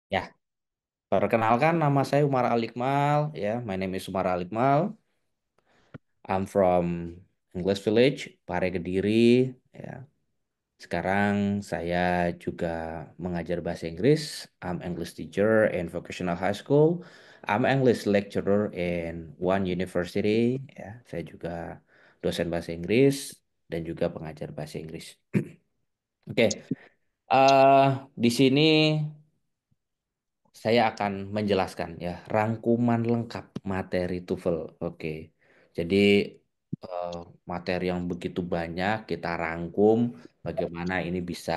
Ya, perkenalkan nama saya Umar Alikmal, ya, my name is Umar Alikmal. I'm from English Village, Pare Kediri, ya. Sekarang saya juga mengajar bahasa Inggris. I'm English teacher in vocational high school. I'm English lecturer in one university, ya. Saya juga dosen bahasa Inggris dan juga pengajar bahasa Inggris. Oke, di sini saya akan menjelaskan ya rangkuman lengkap materi TOEFL. Oke. Jadi eh, materi yang begitu banyak kita rangkum bagaimana ini bisa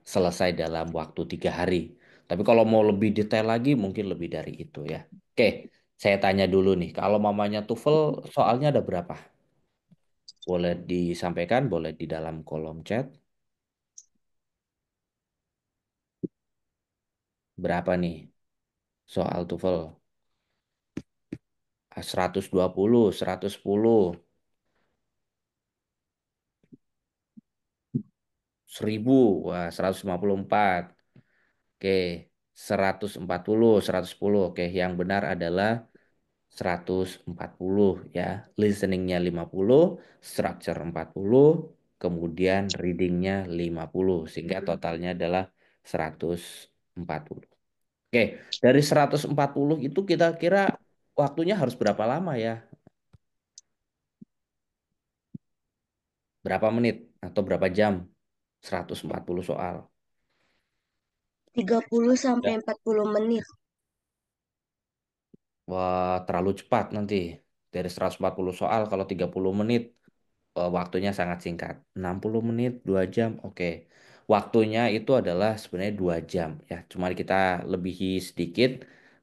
selesai dalam waktu 3 hari. Tapi kalau mau lebih detail lagi mungkin lebih dari itu ya. Oke, saya tanya dulu nih, kalau mamanya TOEFL soalnya ada berapa? Boleh disampaikan, boleh di dalam kolom chat. Berapa nih soal TOEFL? 120, 110. 1000, wah 154. Oke, 140, 110. Oke, yang benar adalah 140 ya. Listeningnya 50, structure 40, kemudian readingnya 50. Sehingga totalnya adalah 140. Oke, dari 140 itu kita kira waktunya harus berapa lama ya? Berapa menit atau berapa jam? 140 soal. 30 sampai Ya. 40 menit. Wah, terlalu cepat nanti. Dari 140 soal kalau 30 menit waktunya sangat singkat. 60 menit, 2 jam. Oke. Waktunya itu adalah sebenarnya 2 jam ya. Cuma kita lebihi sedikit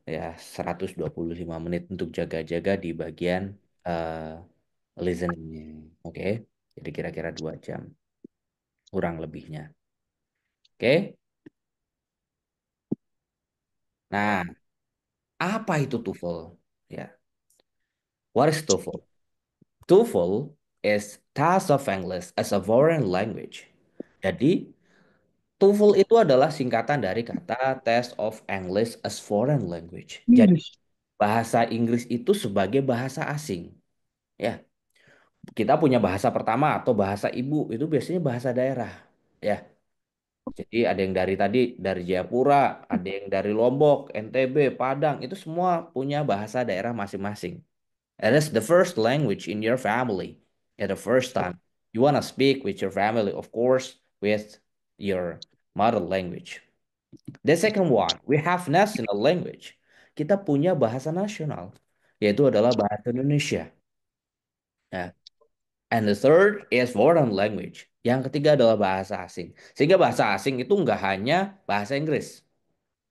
ya 125 menit untuk jaga-jaga di bagian listeningnya. Oke. Jadi kira-kira 2 jam kurang lebihnya. Oke. Nah, apa itu TOEFL? Ya. What is TOEFL? TOEFL is Test of English as a Foreign Language. Jadi, TOEFL itu adalah singkatan dari kata Test of English as Foreign Language. Jadi, bahasa Inggris itu sebagai bahasa asing. Ya, kita punya bahasa pertama atau bahasa ibu itu biasanya bahasa daerah. Ya, jadi ada yang dari tadi dari Jayapura, ada yang dari Lombok, NTB, Padang, itu semua punya bahasa daerah masing-masing. And it's the first language in your family. At the first time, you wanna speak with your family, of course, with your mother language. The second one, we have national language. Kita punya bahasa nasional, yaitu adalah bahasa Indonesia. Ya. And the third is foreign language. Yang ketiga adalah bahasa asing. Sehingga bahasa asing itu nggak hanya bahasa Inggris,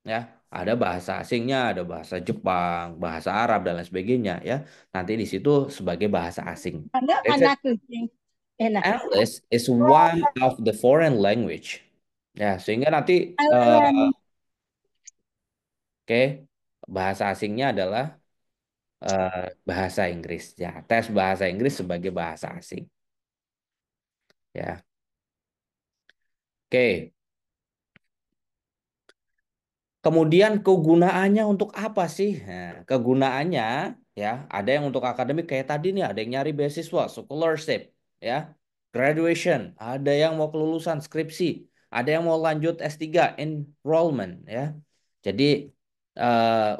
ya. Ada bahasa asingnya, ada bahasa Jepang, bahasa Arab dan lain sebagainya, ya. Nanti di situ sebagai bahasa asing. Ada Let's say anak kucing. Enak. English is one of the foreign language. Ya, sehingga nanti Awalan. oke, bahasa asingnya adalah bahasa Inggris. Ya, tes bahasa Inggris sebagai bahasa asing. Ya, oke. Kemudian kegunaannya untuk apa sih? Nah, kegunaannya ya ada yang untuk akademik kayak tadi nih, ada yang nyari beasiswa, scholarship, ya, graduation, ada yang mau kelulusan skripsi, ada yang mau lanjut S3, enrollment, ya. Jadi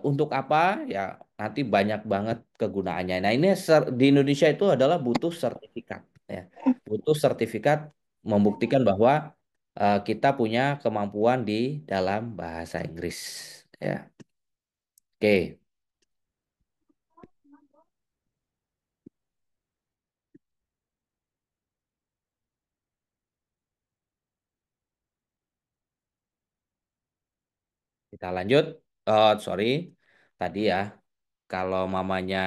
untuk apa? Ya nanti banyak banget kegunaannya. Nah ini di Indonesia itu adalah butuh sertifikat, ya, butuh sertifikat membuktikan bahwa kita punya kemampuan di dalam bahasa Inggris. Ya, oke. Kita lanjut. Oh, sorry. Tadi ya, kalau mamanya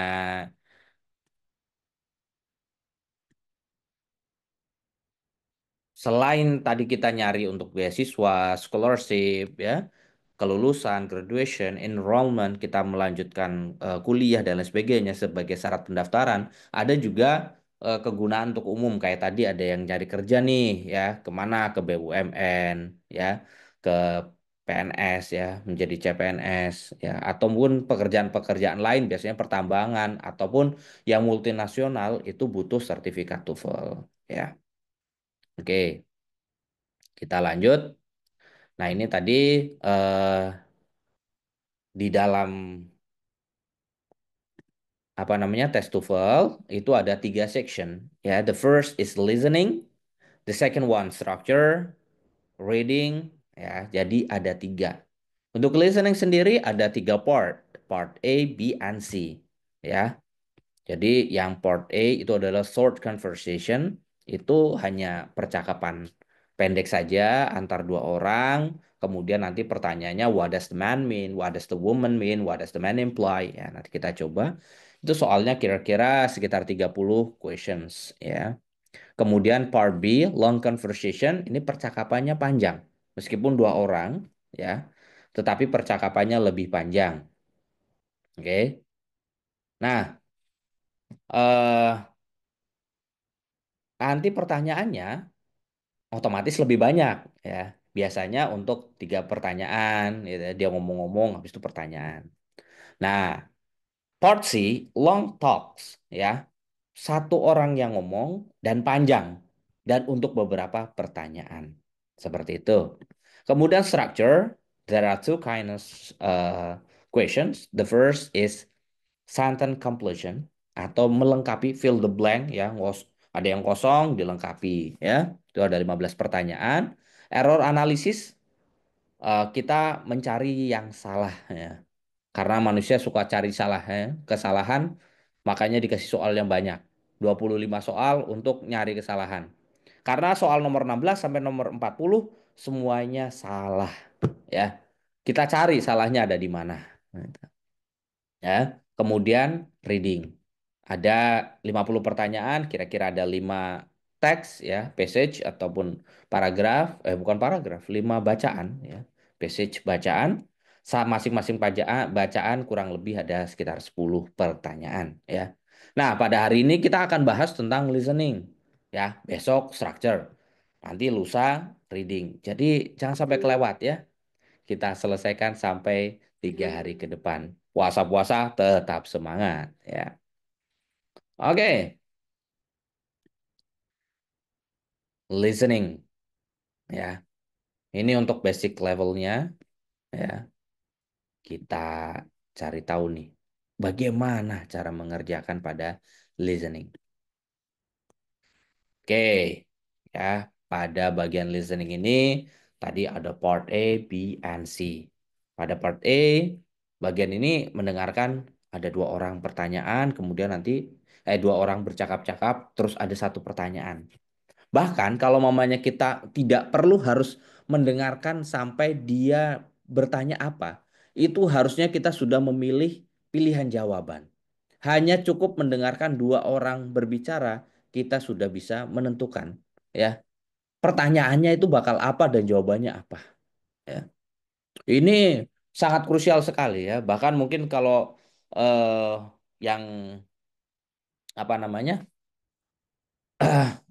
selain tadi kita nyari untuk beasiswa, scholarship, ya, kelulusan, graduation, enrollment, kita melanjutkan kuliah dan lain sebagainya sebagai syarat pendaftaran, ada juga kegunaan untuk umum kayak tadi ada yang cari kerja nih, ya, kemana ke BUMN, ya, ke PNS ya, menjadi CPNS ya, ataupun pekerjaan-pekerjaan lain biasanya pertambangan ataupun yang multinasional itu butuh sertifikat TOEFL ya. Oke, kita lanjut. Nah, ini tadi eh, di dalam apa namanya tes TOEFL itu ada tiga section ya. The first is listening, the second one structure, reading ya. Jadi ada tiga. Untuk listening sendiri ada tiga part, part A, B, and C ya. Jadi yang part A itu adalah short conversation, itu hanya percakapan pendek saja antar dua orang. Kemudian nanti pertanyaannya what does the man mean, what does the woman mean, what does the man imply. Ya, nanti kita coba. Itu soalnya kira-kira sekitar 30 questions ya. Kemudian part B, long conversation, ini percakapannya panjang. Meskipun dua orang ya, tetapi percakapannya lebih panjang. Oke. Nah, nanti pertanyaannya otomatis lebih banyak ya. Biasanya untuk tiga pertanyaan, gitu ya. Dia ngomong-ngomong, habis itu pertanyaan. Nah, part C, long talks ya. Satu orang yang ngomong dan panjang dan untuk beberapa pertanyaan. Seperti itu. Kemudian structure, there are two kinds questions. The first is sentence completion atau melengkapi fill the blank ya, ada yang kosong dilengkapi ya. Itu ada 15 pertanyaan. Error analysis, kita mencari yang salah ya. Karena manusia suka cari salah ya, kesalahan, makanya dikasih soal yang banyak. 25 soal untuk nyari kesalahan. Karena soal nomor 16 sampai nomor 40 semuanya salah ya. Kita cari salahnya ada di mana. Ya. Kemudian reading. Ada 50 pertanyaan, kira-kira ada 5 teks ya, passage ataupun paragraf, bukan paragraf, 5 bacaan ya. Passage bacaan, masing-masing bacaan kurang lebih ada sekitar 10 pertanyaan ya. Nah, pada hari ini kita akan bahas tentang listening ya, besok structure. Nanti lusa reading. Jadi jangan sampai kelewat ya. Kita selesaikan sampai 3 hari ke depan. Puasa-puasa tetap semangat ya. Oke, listening ya. Ini untuk basic levelnya ya. Kita cari tahu nih bagaimana cara mengerjakan pada listening. Oke, ya. Pada bagian listening ini tadi ada part A, B, and C. Pada part A, bagian ini mendengarkan ada dua orang pertanyaan, kemudian nanti dua orang bercakap-cakap, terus ada satu pertanyaan. Bahkan kalau mamanya kita tidak perlu harus mendengarkan sampai dia bertanya apa, itu harusnya kita sudah memilih pilihan jawaban. Hanya cukup mendengarkan dua orang berbicara, kita sudah bisa menentukan ya pertanyaannya itu bakal apa dan jawabannya apa ya. Ini sangat krusial sekali ya. Bahkan mungkin kalau yang apa namanya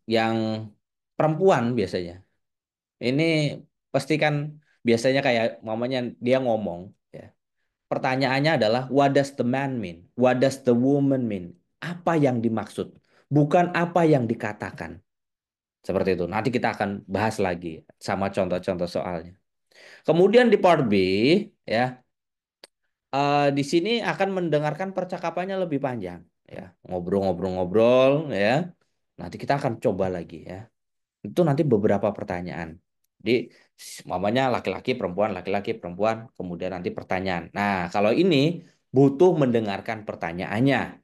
yang perempuan biasanya ini pasti kan biasanya kayak mamanya dia ngomong ya. Pertanyaannya adalah what does the man mean? What does the woman mean? Apa yang dimaksud? Bukan apa yang dikatakan. Seperti itu. Nanti kita akan bahas lagi sama contoh-contoh soalnya. Kemudian di part B ya, di sini akan mendengarkan percakapannya lebih panjang ya. Ngobrol-ngobrol-ngobrol ya. Nanti kita akan coba lagi ya. Itu nanti beberapa pertanyaan. Jadi mamanya laki-laki, perempuan, kemudian nanti pertanyaan. Nah, kalau ini butuh mendengarkan pertanyaannya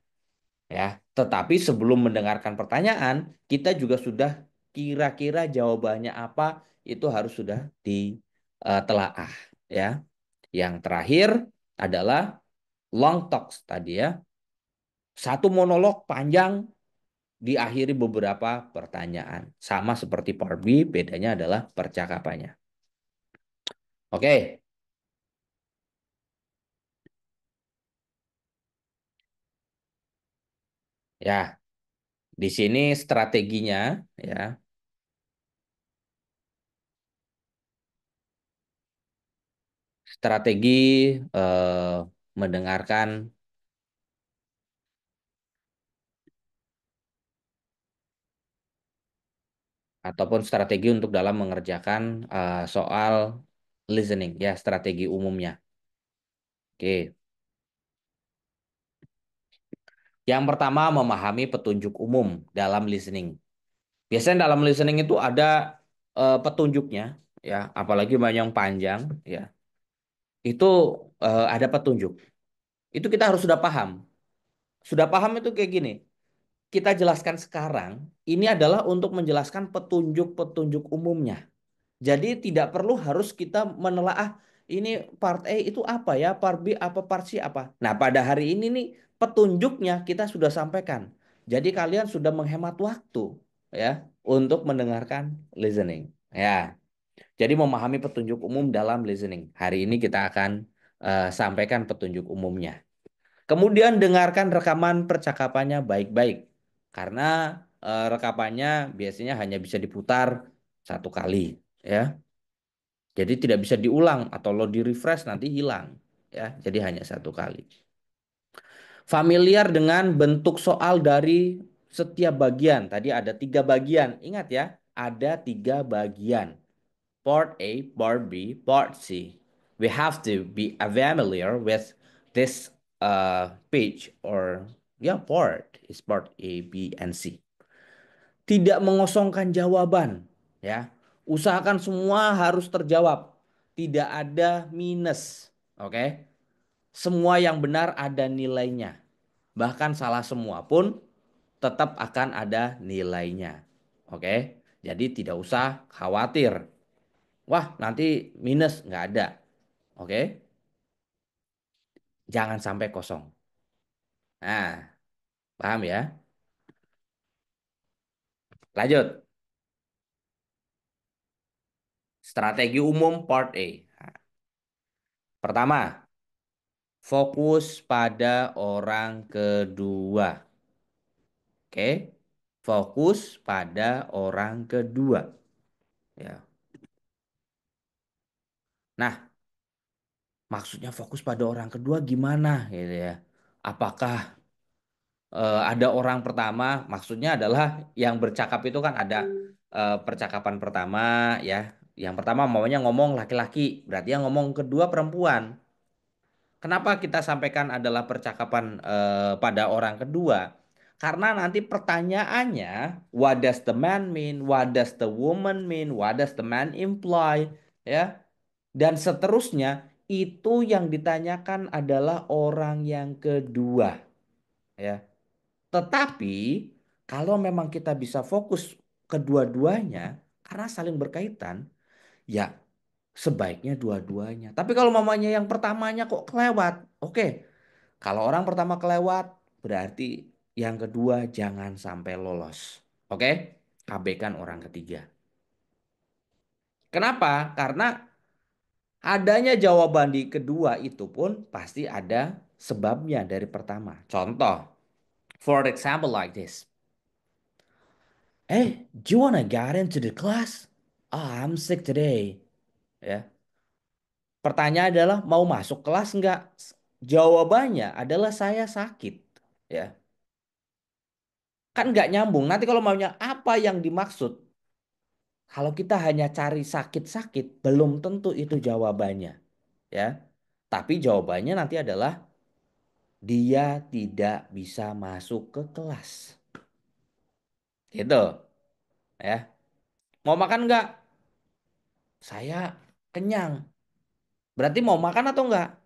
ya. Tetapi sebelum mendengarkan pertanyaan, kita juga sudah kira-kira jawabannya apa itu harus sudah ditelaah ya. Yang terakhir adalah long talks tadi ya. Satu monolog panjang diakhiri beberapa pertanyaan. Sama seperti part B, bedanya adalah percakapannya. Oke, ya. Di sini strateginya ya. strategi mendengarkan ataupun strategi untuk dalam mengerjakan soal listening ya, strategi umumnya. Oke. Yang pertama, memahami petunjuk umum dalam listening. Biasanya dalam listening itu ada petunjuknya ya, apalagi banyak yang panjang ya. Itu ada petunjuk. Itu kita harus sudah paham. Sudah paham itu kayak gini. Kita jelaskan sekarang, ini adalah untuk menjelaskan petunjuk-petunjuk umumnya. Jadi tidak perlu harus kita menelaah ini part A itu apa ya, part B apa, part C apa. Nah, pada hari ini nih petunjuknya kita sudah sampaikan. Jadi kalian sudah menghemat waktu ya untuk mendengarkan listening. Ya. Jadi memahami petunjuk umum dalam listening. Hari ini kita akan sampaikan petunjuk umumnya. Kemudian dengarkan rekaman percakapannya baik-baik. Karena rekapannya biasanya hanya bisa diputar satu kali ya. Jadi tidak bisa diulang atau lo di refresh nanti hilang ya. Jadi hanya satu kali. Familiar dengan bentuk soal dari setiap bagian. Tadi ada tiga bagian. Ingat ya, ada tiga bagian. Part A, Part B, Part C. We have to be familiar with this page or yeah, part is part A, B, and C. Tidak mengosongkan jawaban ya. Usahakan semua harus terjawab. Tidak ada minus. Oke. Semua yang benar ada nilainya. Bahkan salah semua pun tetap akan ada nilainya. Oke. Jadi tidak usah khawatir. Wah, nanti minus nggak ada. Oke. Jangan sampai kosong. Nah, paham ya? Lanjut. Strategi umum part A. Nah, pertama, fokus pada orang kedua. Oke. Fokus pada orang kedua. Ya. Nah, maksudnya fokus pada orang kedua gimana gitu ya? Apakah ada orang pertama? Maksudnya adalah yang bercakap itu kan ada percakapan pertama ya. Yang pertama maunya ngomong laki-laki, berarti yang ngomong kedua perempuan. Kenapa kita sampaikan adalah percakapan pada orang kedua? Karena nanti pertanyaannya, what does the man mean? What does the woman mean? What does the man imply? Ya, dan seterusnya itu yang ditanyakan adalah orang yang kedua. Ya, tetapi kalau memang kita bisa fokus kedua-duanya karena saling berkaitan, ya sebaiknya dua-duanya. Tapi kalau mamanya yang pertamanya kok kelewat, oke. Kalau orang pertama kelewat, berarti yang kedua jangan sampai lolos. Oke? Abaikan orang ketiga. Kenapa? Karena adanya jawaban di kedua itu pun pasti ada sebabnya dari pertama. Contoh, for example like this. Hey, do you wanna get into the class? Ah, I'm sick today. Ya. Pertanyaan adalah mau masuk kelas nggak? Jawabannya adalah saya sakit. Ya. Kan nggak nyambung. Nanti kalau maunya apa yang dimaksud? Kalau kita hanya cari sakit-sakit, belum tentu itu jawabannya. Ya. Tapi jawabannya nanti adalah dia tidak bisa masuk ke kelas. Gitu. Ya. Mau makan nggak? Saya kenyang. Berarti mau makan atau enggak?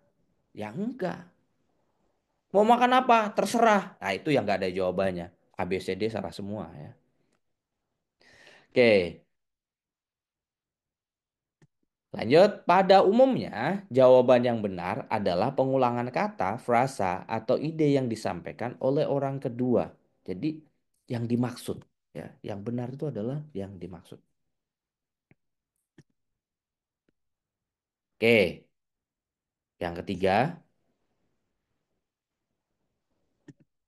Ya enggak. Mau makan apa? Terserah. Nah itu yang nggak ada jawabannya. A, B, C, D salah semua ya. Oke. Lanjut, pada umumnya jawaban yang benar adalah pengulangan kata, frasa, atau ide yang disampaikan oleh orang kedua. Jadi yang dimaksud, ya, yang benar itu adalah yang dimaksud. Oke, yang ketiga,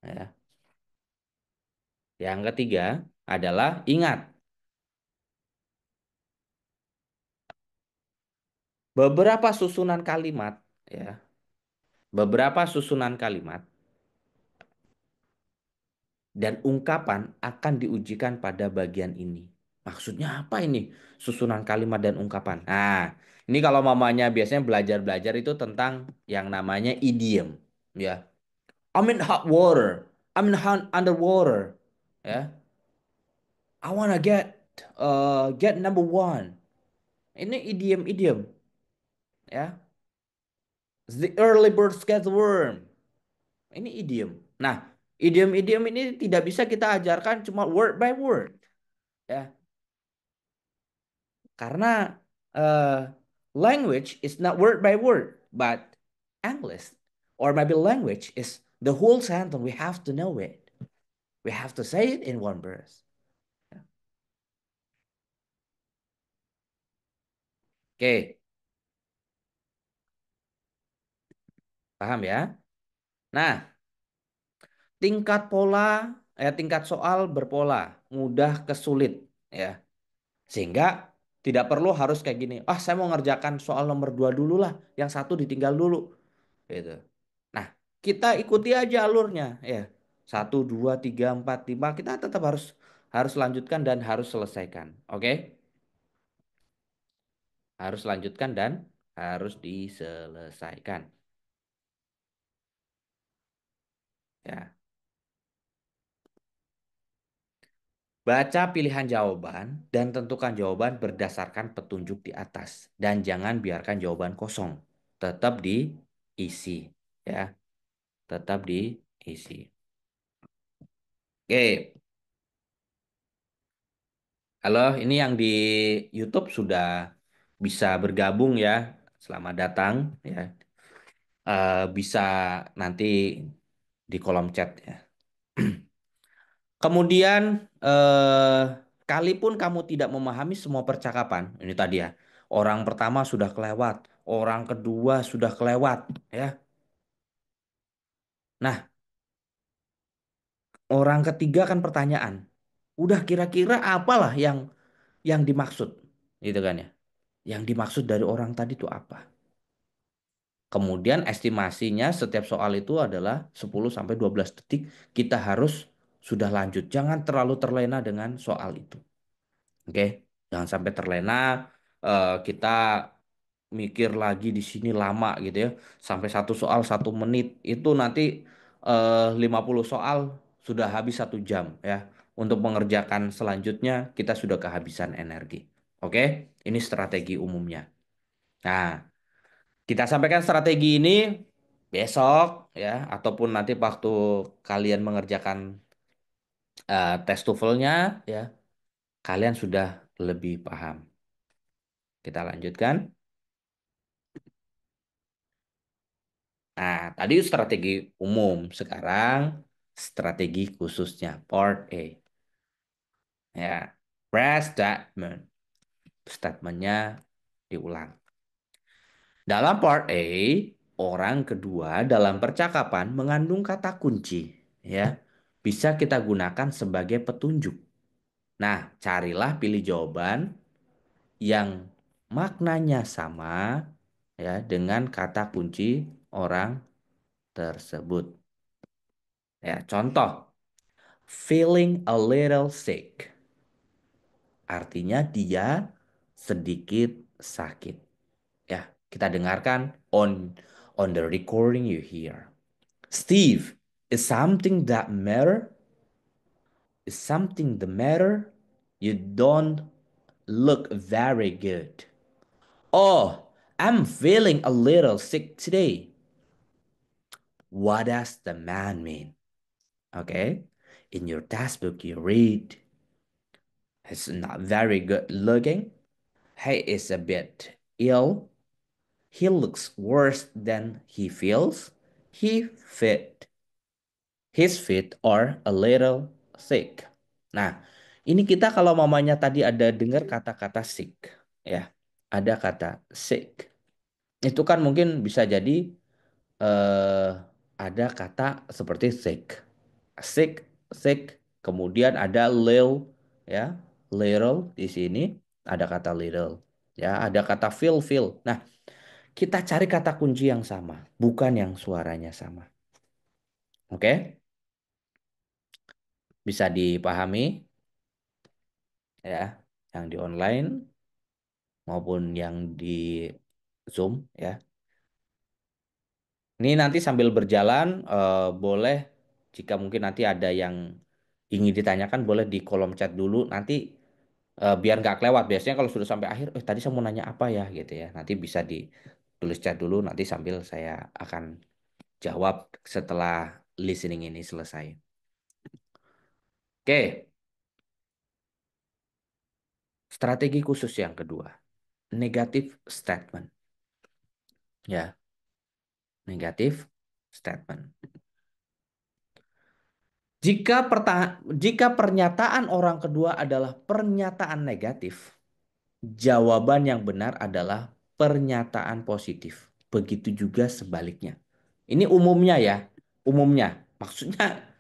ya, yang ketiga adalah ingat beberapa susunan kalimat ya, beberapa susunan kalimat dan ungkapan akan diujikan pada bagian ini. Maksudnya apa ini? Susunan kalimat dan ungkapan. Nah, ini kalau mamanya biasanya belajar-belajar itu tentang yang namanya idiom, ya. I'm in hot water. I'm in underwater. Ya. I wanna get number one. Ini idiom-idiom, ya. The early bird gets the worm. Ini idiom. Nah, idiom-idiom ini tidak bisa kita ajarkan cuma word by word, ya. Karena uh, language is not word by word, but English or maybe language is the whole sentence. We have to know it. We have to say it in one verse. Oke, paham ya? Nah, tingkat soal berpola, mudah ke sulit, ya. Sehingga tidak perlu harus kayak gini. Ah, saya mau ngerjakan soal nomor 2 dulu lah, yang satu ditinggal dulu, gitu. Nah, kita ikuti aja alurnya, ya. Satu, dua, tiga, empat, lima, kita tetap harus harus lanjutkan dan harus selesaikan. Oke? Harus lanjutkan dan harus diselesaikan. Ya. Baca pilihan jawaban dan tentukan jawaban berdasarkan petunjuk di atas. Dan jangan biarkan jawaban kosong. Tetap diisi. Ya, tetap diisi. Oke, halo, ini yang di YouTube sudah bisa bergabung ya. Selamat datang ya. Bisa nanti di kolom chat ya. Kemudian, kalipun kamu tidak memahami semua percakapan, ini tadi ya, orang pertama sudah kelewat, orang kedua sudah kelewat, ya. Nah, orang ketiga kan pertanyaan, udah kira-kira apalah yang dimaksud, gitu kan ya? Yang dimaksud dari orang tadi itu apa? Kemudian estimasinya setiap soal itu adalah 10 sampai 12 detik, kita harus sudah lanjut. Jangan terlalu terlena dengan soal itu. Oke, jangan sampai terlena. Kita mikir lagi di sini lama gitu ya, sampai satu soal 1 menit itu nanti 50 soal sudah habis 1 jam ya. Untuk mengerjakan selanjutnya kita sudah kehabisan energi. Oke, ini strategi umumnya. Nah, kita sampaikan strategi ini besok ya, ataupun nanti waktu kalian mengerjakan tes TOEFL-nya ya, kalian sudah lebih paham. Kita lanjutkan. Nah, tadi strategi umum. Sekarang strategi khususnya. Part A. Ya. Press statement. Statementnya diulang. Dalam part A, orang kedua dalam percakapan mengandung kata kunci. Ya. Bisa kita gunakan sebagai petunjuk. Nah, carilah pilih jawaban yang maknanya sama ya dengan kata kunci orang tersebut. Ya, contoh. Feeling a little sick. Artinya dia sedikit sakit. Ya, kita dengarkan on the recording you hear. Steve, is something that matter? Is something the matter? You don't look very good. Oh, I'm feeling a little sick today. What does the man mean? Okay. In your textbook, you read, he's not very good looking. He is a bit ill. He looks worse than he feels. He fit. His feet are a little sick. Nah, ini kita kalau mamanya tadi ada dengar kata-kata sick, ya, ada kata sick. Itu kan mungkin bisa jadi eh, ada kata seperti sick, sick, sick. Kemudian ada little di sini ada kata little, ya, ada kata feel, feel. Nah, Kita cari kata kunci yang sama, bukan yang suaranya sama. Oke? Bisa dipahami ya, yang di online maupun yang di Zoom ya. Ini nanti sambil berjalan boleh jika mungkin nanti ada yang ingin ditanyakan boleh di kolom chat dulu nanti biar nggak kelewat. Biasanya kalau sudah sampai akhir, tadi saya mau nanya apa ya gitu ya. Nanti bisa ditulis chat dulu nanti sambil saya akan jawab setelah listening ini selesai. Oke, strategi khusus yang kedua, negative statement. Ya, negative statement. Jika pernyataan orang kedua adalah pernyataan negatif, jawaban yang benar adalah pernyataan positif. Begitu juga sebaliknya. Ini umumnya ya, umumnya. Maksudnya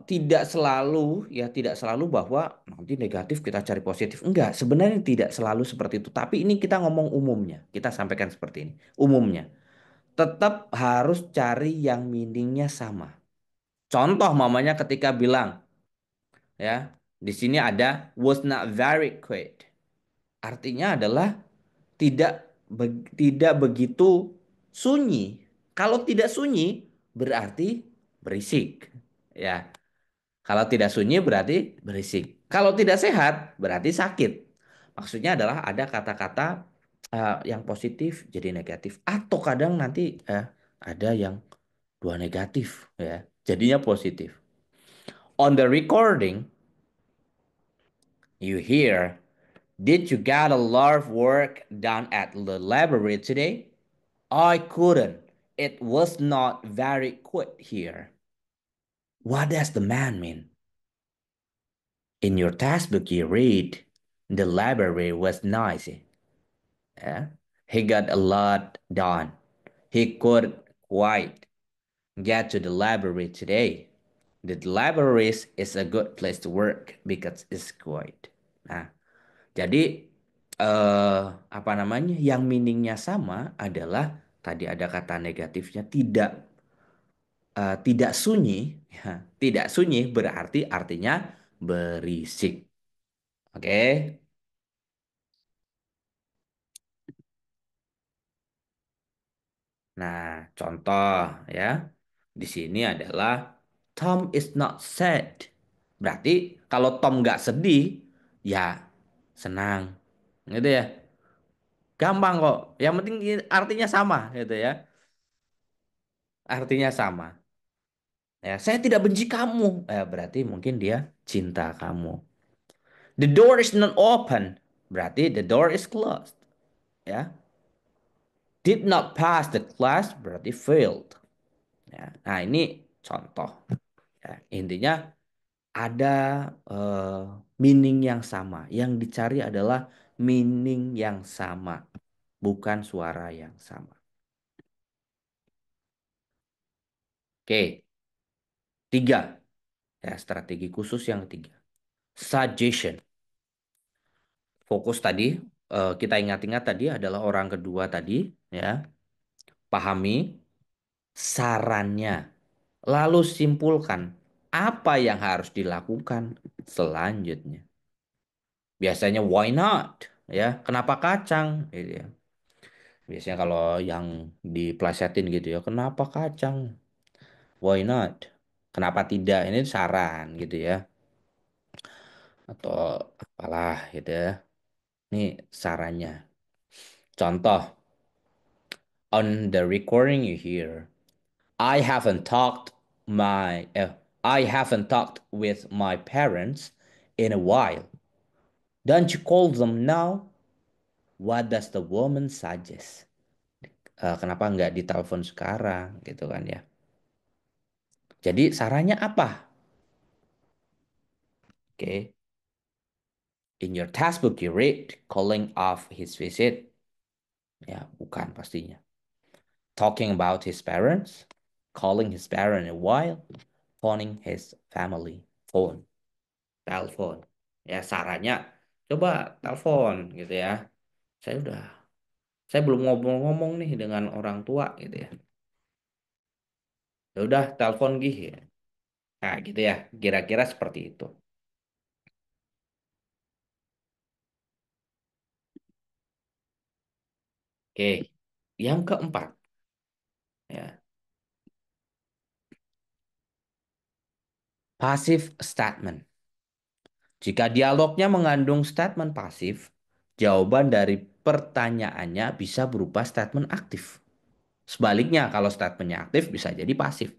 tidak selalu ya, tidak selalu bahwa nanti negatif kita cari positif. Enggak, sebenarnya tidak selalu seperti itu. Tapi ini kita ngomong umumnya. Kita sampaikan seperti ini. Umumnya. Tetap harus cari yang meaningnya sama. Contoh mamanya ketika bilang ya, di sini ada was not very quiet. Artinya adalah tidak begitu sunyi. Kalau tidak sunyi berarti berisik. Ya, kalau tidak sunyi berarti berisik. Kalau tidak sehat berarti sakit. Maksudnya adalah ada kata-kata yang positif jadi negatif atau kadang nanti ada yang dua negatif ya, jadinya positif. On the recording you hear, did you get a lot of work done at the library today? I couldn't. It was not very quiet here. What does the man mean? In your textbook, you read, the library was noisy. Yeah? He got a lot done. He couldn't quite get to the library today. The library is a good place to work because it's quiet. Nah, jadi apa namanya? Yang meaningnya sama adalah tadi ada kata negatifnya tidak sunyi. Ya, tidak sunyi berarti artinya berisik. Oke. Nah, contoh ya. Di sini adalah Tom is not sad. Berarti kalau Tom nggak sedih, ya senang. Gitu ya. Gampang kok. Yang penting artinya sama gitu ya. Artinya sama. Ya, saya tidak benci kamu. Berarti mungkin dia cinta kamu. The door is not open. Berarti the door is closed. Ya. Did not pass the class berarti failed. Ya. Nah, ini contoh. Ya, intinya ada eh, meaning yang sama. Yang dicari adalah meaning yang sama, bukan suara yang sama. Oke, tiga. Ya, strategi khusus yang ketiga. Suggestion. Fokus tadi, kita ingat-ingat tadi adalah orang kedua tadi, ya. Pahami sarannya. Lalu simpulkan apa yang harus dilakukan selanjutnya. Biasanya why not? Ya, kenapa kacang? Gitu ya. Biasanya kalau yang diplesetin gitu ya, kenapa kacang? Why not? Kenapa tidak? Ini saran gitu ya. Atau apalah gitu ya. Ini sarannya. Contoh, on the recording you hear, I haven't talked I haven't talked with my parents in a while. Don't you call them now? What does the woman suggest? Kenapa nggak ditelepon sekarang gitu kan ya? Jadi sarannya apa? Oke, in your textbook you read calling off his visit. Ya, bukan pastinya. Talking about his parents, calling his parent in a while, phoning his family. Phone, telepon. Ya, sarannya coba telepon gitu ya. Saya udah Saya belum ngomong-ngomong nih dengan orang tua gitu ya. Ya udah telepon gih ya. Nah, gitu ya. Kira-kira seperti itu. Oke. Yang keempat ya. Passive statement. Jika dialognya mengandung statement pasif, jawaban dari pertanyaannya bisa berupa statement aktif. Sebaliknya, kalau statementnya aktif bisa jadi pasif.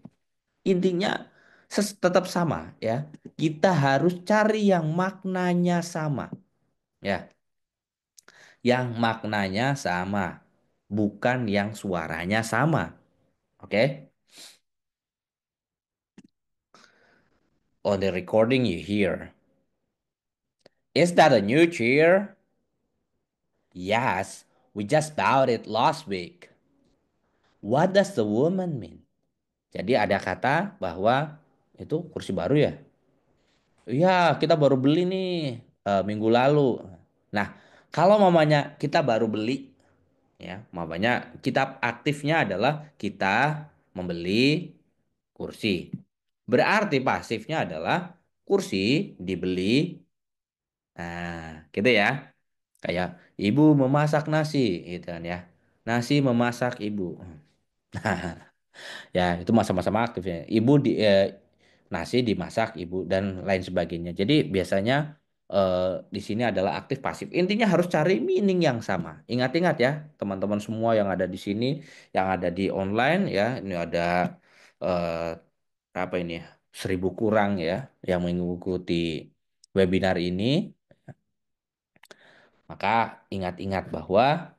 Intinya tetap sama ya. Kita harus cari yang maknanya sama ya, yang maknanya sama, bukan yang suaranya sama. Oke? On the recording you hear, is that a new chair? Yes, we just bought it last week. What does the woman mean? Jadi ada kata bahwa itu kursi baru ya. Iya, kita baru beli nih minggu lalu. Nah, kalau mamanya kita baru beli, ya, mamanya kita aktifnya adalah kita membeli kursi. Berarti pasifnya adalah kursi dibeli. Nah, gitu ya. Kayak ibu memasak nasi, gitu kan ya. Nasi memasak ibu. Ya, itu masa-masa aktif ya. Nasi dimasak ibu dan lain sebagainya. Jadi biasanya di sini adalah aktif pasif. Intinya harus cari meaning yang sama. Ingat-ingat ya, teman-teman semua yang ada di sini, yang ada di online ya. Ini ada eh, apa ini ya? 1.000 kurang ya yang mengikuti webinar ini. Maka ingat-ingat bahwa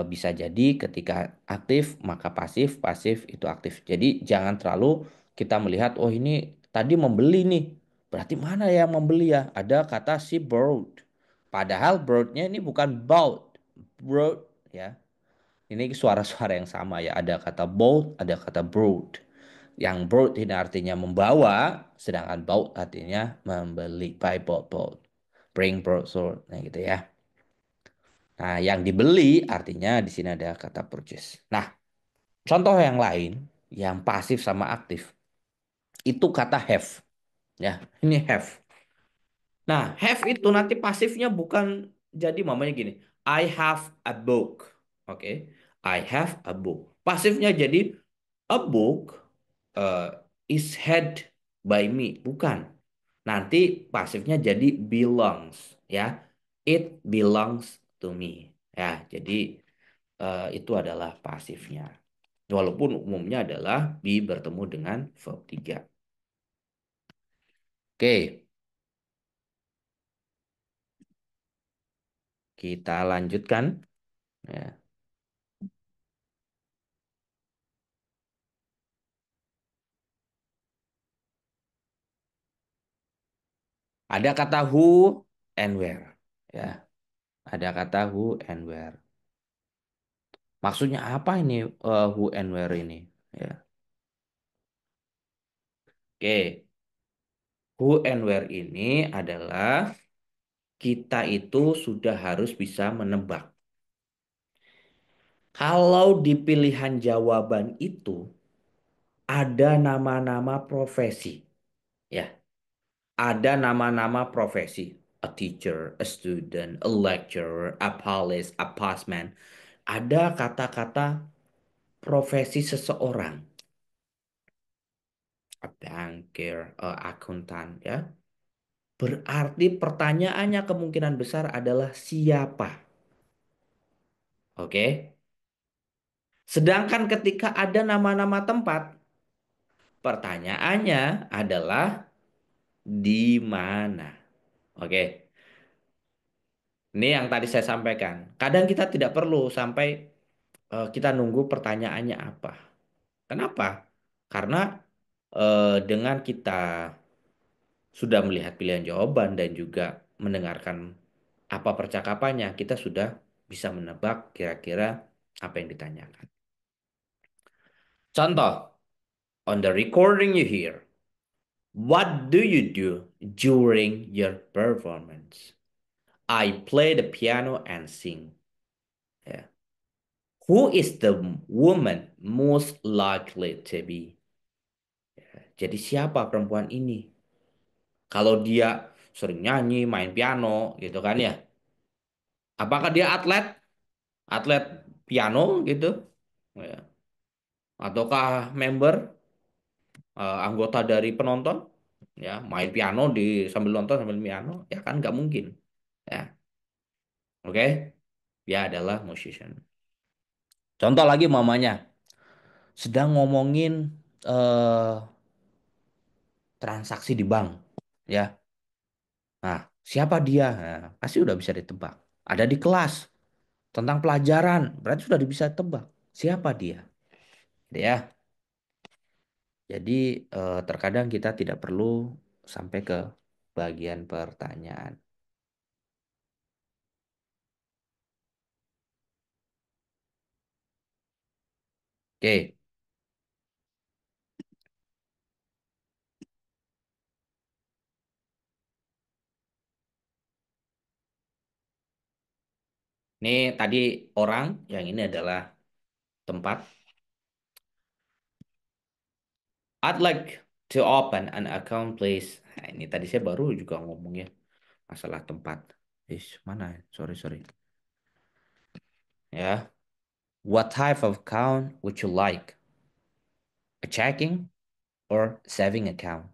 bisa jadi ketika aktif maka pasif, pasif itu aktif. Jadi jangan terlalu kita melihat oh ini tadi membeli nih. Berarti mana yang membeli ya? Ada kata she bought. Padahal broadnya ini bukan bought. Broad ya. Ini suara-suara yang sama ya. Ada kata bought, ada kata brought. Yang brought ini artinya membawa, sedangkan bought artinya membeli. Buy, bought, bought. Bring, brought, sold. Nah gitu ya. Nah, yang dibeli artinya di sini ada kata purchase. Nah, contoh yang lain yang pasif sama aktif itu kata have. Ya, ini have. Nah, have itu nanti pasifnya bukan jadi mamanya gini. I have a book. Oke. I have a book. Pasifnya jadi a book uh, is had by me. Bukan. Nanti pasifnya jadi belongs ya. It belongs to me. Ya, jadi itu adalah pasifnya. Walaupun umumnya adalah be bertemu dengan verb 3. Oke, kita lanjutkan. Ya. Ada kata who and where. Ya, ada kata who and where. Maksudnya apa ini who and where ini? Ya. Oke, who and where ini adalah kita itu sudah harus bisa menebak. Kalau di pilihan jawaban itu ada nama-nama profesi. Ya, ada nama-nama profesi. A teacher, a student, a lecturer, a police, a postman. Ada kata-kata profesi seseorang. A banker, a akuntan, ya. Berarti pertanyaannya kemungkinan besar adalah siapa. Oke. Sedangkan ketika ada nama-nama tempat, pertanyaannya adalah di mana. Oke. Ini yang tadi saya sampaikan. Kadang kita tidak perlu sampai kita nunggu pertanyaannya apa. Kenapa? Karena dengan kita sudah melihat pilihan jawaban dan juga mendengarkan apa percakapannya, kita sudah bisa menebak kira-kira apa yang ditanyakan. Contoh, on the recording you hear, what do you do during your performance? I play the piano and sing. Ya. Who is the woman most likely to be? Jadi siapa perempuan ini? Kalau dia sering nyanyi, main piano, gitu kan ya. Apakah dia atlet? Atlet piano gitu? Ya. Ataukah member, anggota dari penonton? Ya, main piano di sambil nonton sambil piano? Ya kan nggak mungkin. Ya, oke? Dia adalah musician. Contoh lagi mamanya sedang ngomongin eh, transaksi di bank, ya. Nah, siapa dia? Nah, pasti udah bisa ditebak. Ada di kelas tentang pelajaran, berarti sudah bisa tebak. Siapa dia? Gitu ya. Jadi terkadang kita tidak perlu sampai ke bagian pertanyaan. Oke, ini tadi orang, yang ini adalah tempat. I'd like to open an account, please. Nah, ini tadi saya baru juga ngomongnya masalah tempat. Mana? Sorry, sorry. Ya. What type of account would you like? A checking or saving account?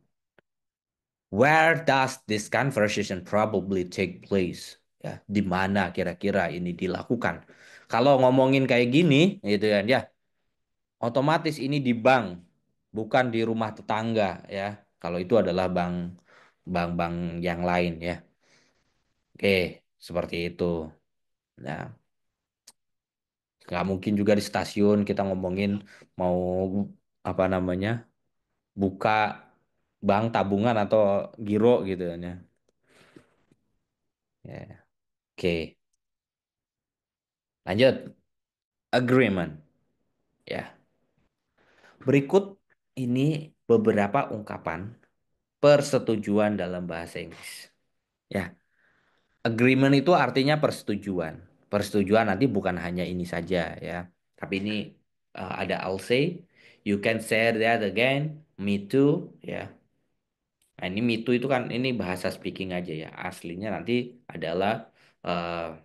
Where does this conversation probably take place? Ya, di mana kira-kira ini dilakukan? Kalau ngomongin kayak gini, gitu kan ya, otomatis ini di bank, bukan di rumah tetangga ya. Kalau itu adalah bank-bank yang lain ya. Oke, seperti itu. Nah, nggak mungkin juga di stasiun kita ngomongin mau apa namanya buka bank tabungan atau giro gitu kan ya. Ya, oke, lanjut. Agreement. Ya, berikut ini beberapa ungkapan persetujuan dalam bahasa Inggris. Ya, agreement itu artinya persetujuan. Persetujuan nanti bukan hanya ini saja ya. Tapi ini ada I'll say, you can say that again, me too ya. Nah, ini me too itu kan ini bahasa speaking aja ya. Aslinya nanti adalah uh,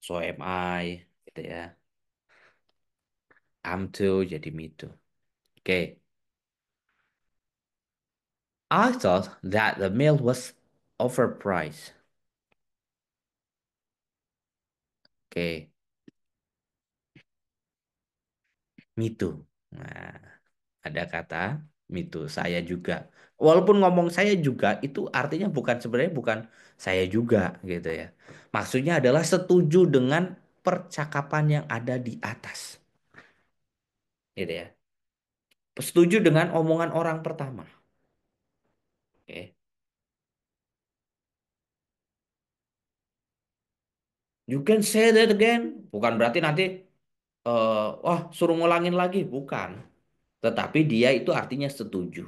so am I gitu ya. I'm too jadi me too. Oke. I thought that the meal was overpriced. Oke, me too. Nah, ada kata me too, saya juga. Walaupun ngomong saya juga itu artinya bukan sebenarnya bukan saya juga gitu ya. Maksudnya adalah setuju dengan percakapan yang ada di atas, gitu ya. Setuju dengan omongan orang pertama. Oke. You can say that again. Bukan berarti nanti wah suruh ngulangin lagi, bukan. Tetapi dia itu artinya setuju.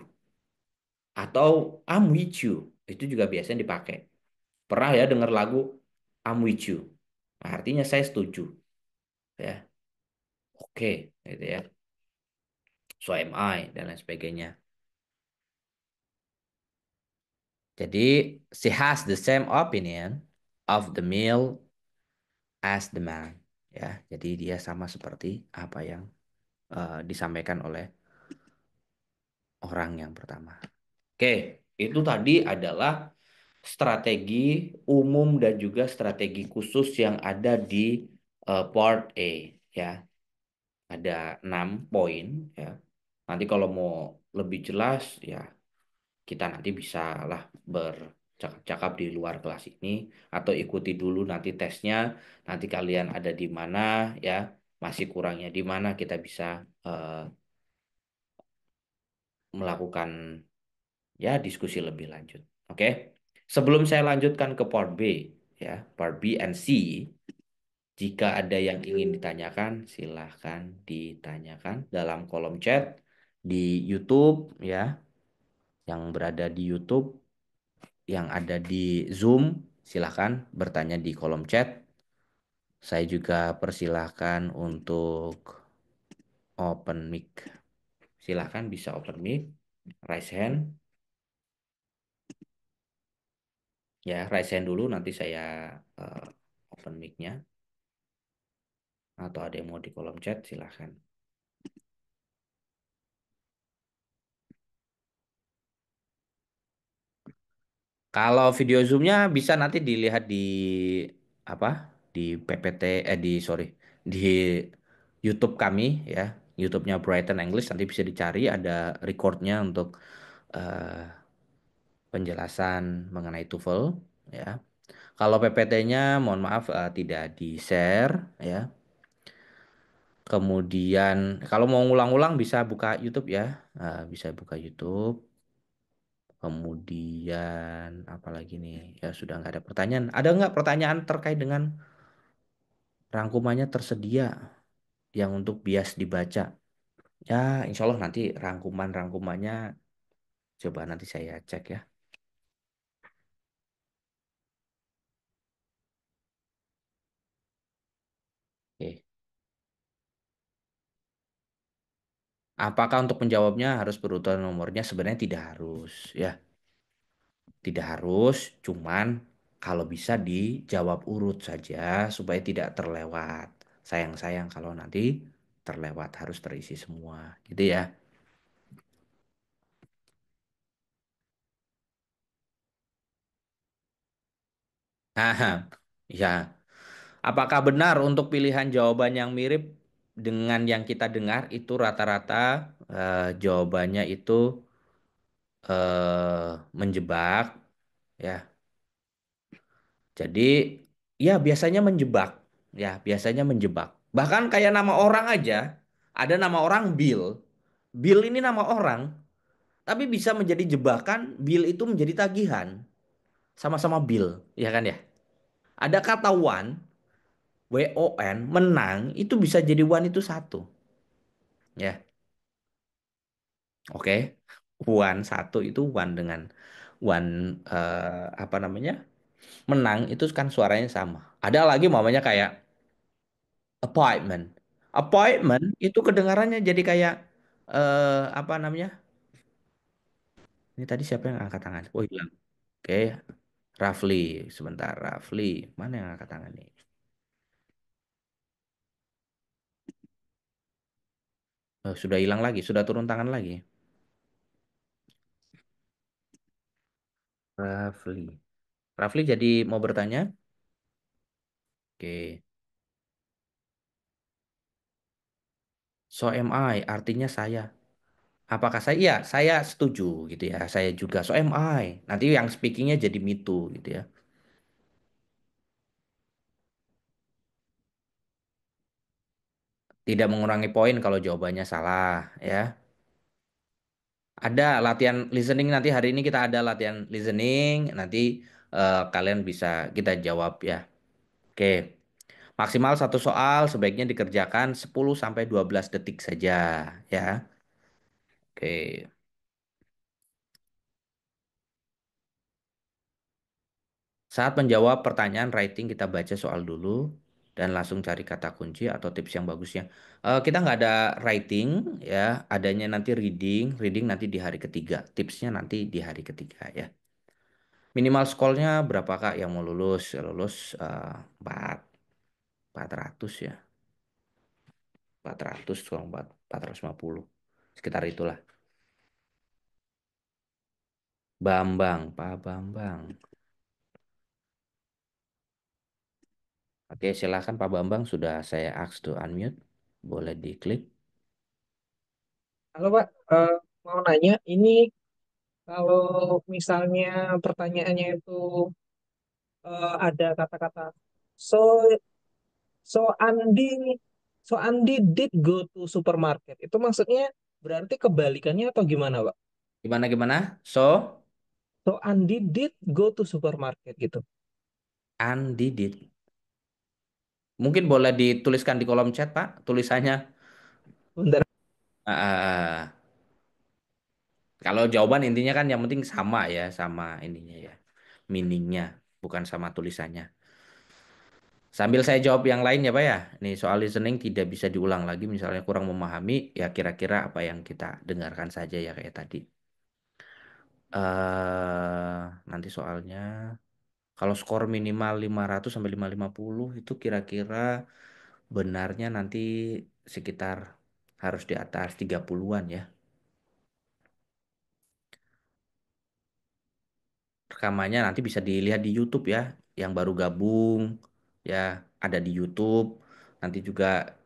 Atau I'm with you. Itu juga biasanya dipakai. Pernah ya dengar lagu I'm with you. Nah, artinya saya setuju. Ya, oke, gitu ya. So am I dan lain sebagainya. Jadi she has the same opinion of the meal as the man. Ya, jadi dia sama seperti apa yang disampaikan oleh orang yang pertama. Oke, itu tadi adalah strategi umum dan juga strategi khusus yang ada di part A ya. Ada 6 poin ya. Nanti kalau mau lebih jelas ya kita nanti bisa lah bercakap-cakap di luar kelas ini atau ikuti dulu nanti tesnya. Nanti kalian ada di mana ya, masih kurangnya di mana kita bisa melakukan ya diskusi lebih lanjut. Oke. Sebelum saya lanjutkan ke part B ya, part B and C, jika ada yang ingin ditanyakan silahkan ditanyakan dalam kolom chat di YouTube ya, yang berada di YouTube, yang ada di Zoom Silahkan bertanya di kolom chat. Saya juga persilahkan untuk open mic. Silahkan bisa open mic, raise hand. Ya, raise hand dulu nanti saya eh, open mic-nya. Atau ada yang mau di kolom chat, silahkan. Kalau video Zoom-nya bisa nanti dilihat di apa? Di PPT di sorry, di YouTube kami ya. YouTube-nya Brighton English nanti bisa dicari ada recordnya untuk eh, penjelasan mengenai TOEFL ya. Kalau PPT-nya mohon maaf tidak di-share ya. Kemudian kalau mau ngulang-ulang bisa buka YouTube ya. Bisa buka YouTube. Kemudian apalagi nih? Ya sudah nggak ada pertanyaan. Ada nggak pertanyaan terkait dengan rangkumannya tersedia yang untuk bias dibaca? Ya, insya Allah nanti rangkumannya coba nanti saya cek ya. Oke. Apakah untuk menjawabnya harus berurutan nomornya? Sebenarnya tidak harus ya. Tidak harus, cuman kalau bisa dijawab urut saja supaya tidak terlewat. Sayang-sayang kalau nanti terlewat harus terisi semua, gitu ya. Nah, ya. Apakah benar untuk pilihan jawaban yang mirip dengan yang kita dengar itu rata-rata jawabannya itu menjebak, ya. Jadi ya biasanya menjebak, ya biasanya menjebak. Bahkan kayak nama orang aja, ada nama orang Bill. Bill ini nama orang, tapi bisa menjadi jebakan. Bill itu menjadi tagihan, sama-sama Bill, ya kan ya. Ada kata won, menang itu bisa jadi one itu satu, ya. Oke, one satu itu one dengan one apa namanya menang itu kan suaranya sama. Ada lagi mamanya kayak appointment. Appointment itu kedengarannya jadi kayak apa namanya? Ini tadi siapa yang angkat tangan? Oh hilang. Oke, Rafli. Sebentar, Rafli. Mana yang angkat tangan nih? Sudah hilang lagi, sudah turun tangan lagi. Rafli. Rafli jadi mau bertanya? Oke. So am I, artinya saya. Apakah saya? Iya, saya setuju gitu ya. Saya juga. So am I. Nanti yang speakingnya jadi me too gitu ya. Tidak mengurangi poin kalau jawabannya salah ya. Ada latihan listening nanti hari ini kita ada latihan listening. Nanti kalian bisa kita jawab ya. Oke. Maksimal satu soal sebaiknya dikerjakan 10 sampai 12 detik saja ya. Oke. Saat menjawab pertanyaan writing kita baca soal dulu dan langsung cari kata kunci atau tips yang bagusnya. Kita nggak ada writing ya, adanya nanti reading, reading nanti di hari ketiga, tipsnya nanti di hari ketiga ya. Minimal skornya berapa Kak yang mau lulus? Lulus 4, 400 ya, 400 kurang 450, sekitar itulah. Bambang, Pak Bambang. Oke, silakan Pak Bambang, sudah saya ask to unmute. Boleh diklik. Halo Pak, mau nanya, ini kalau misalnya pertanyaannya itu ada kata-kata so so Andi did go to supermarket, itu maksudnya berarti kebalikannya atau gimana Pak? Gimana gimana? So, So Andi did go to supermarket gitu. undidid. Mungkin boleh dituliskan di kolom chat, Pak, tulisannya. Bentar. Ah, kalau jawaban intinya kan yang penting sama ya, sama ininya ya, meaningnya. bukan sama tulisannya. Sambil saya jawab yang lain ya Pak ya. Nih soal listening tidak bisa diulang lagi. Misalnya kurang memahami, ya kira-kira apa yang kita dengarkan saja ya kayak tadi. Nanti soalnya, kalau skor minimal 500 sampai 550 itu kira-kira benarnya nanti sekitar harus di atas 30-an ya. Rekamannya nanti bisa dilihat di YouTube ya, yang baru gabung ya ada di YouTube. Nanti juga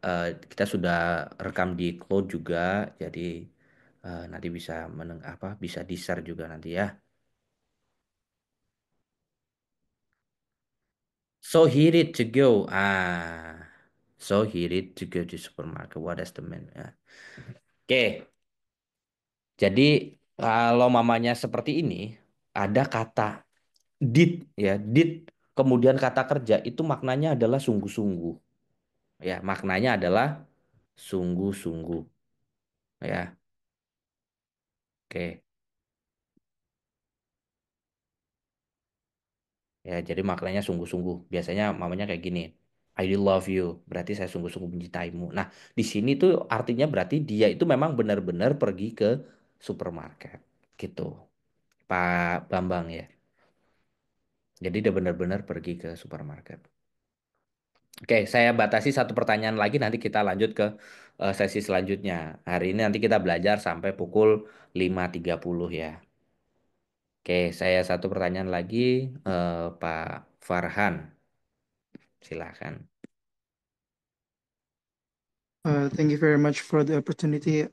kita sudah rekam di cloud juga, jadi nanti bisa bisa di share juga nanti ya. So he needed to go. So he needed to go to supermarket. What is the man? Ya. Oke, jadi kalau mamanya seperti ini, ada kata did ya, did kemudian kata kerja itu maknanya adalah sungguh-sungguh. Ya, maknanya adalah sungguh-sungguh. Ya, oke. Ya, jadi maknanya sungguh-sungguh. Biasanya mamanya kayak gini. I will love you. Berarti saya sungguh-sungguh mencintaimu. Nah, di sini tuh artinya berarti dia itu memang benar-benar pergi ke supermarket. Gitu. Pak Bambang ya. Jadi dia benar-benar pergi ke supermarket. Oke, saya batasi satu pertanyaan lagi. Nanti kita lanjut ke sesi selanjutnya. Hari ini nanti kita belajar sampai pukul 5.30 ya. Oke, saya satu pertanyaan lagi, Pak Farhan, silakan. Thank you very much for the opportunity.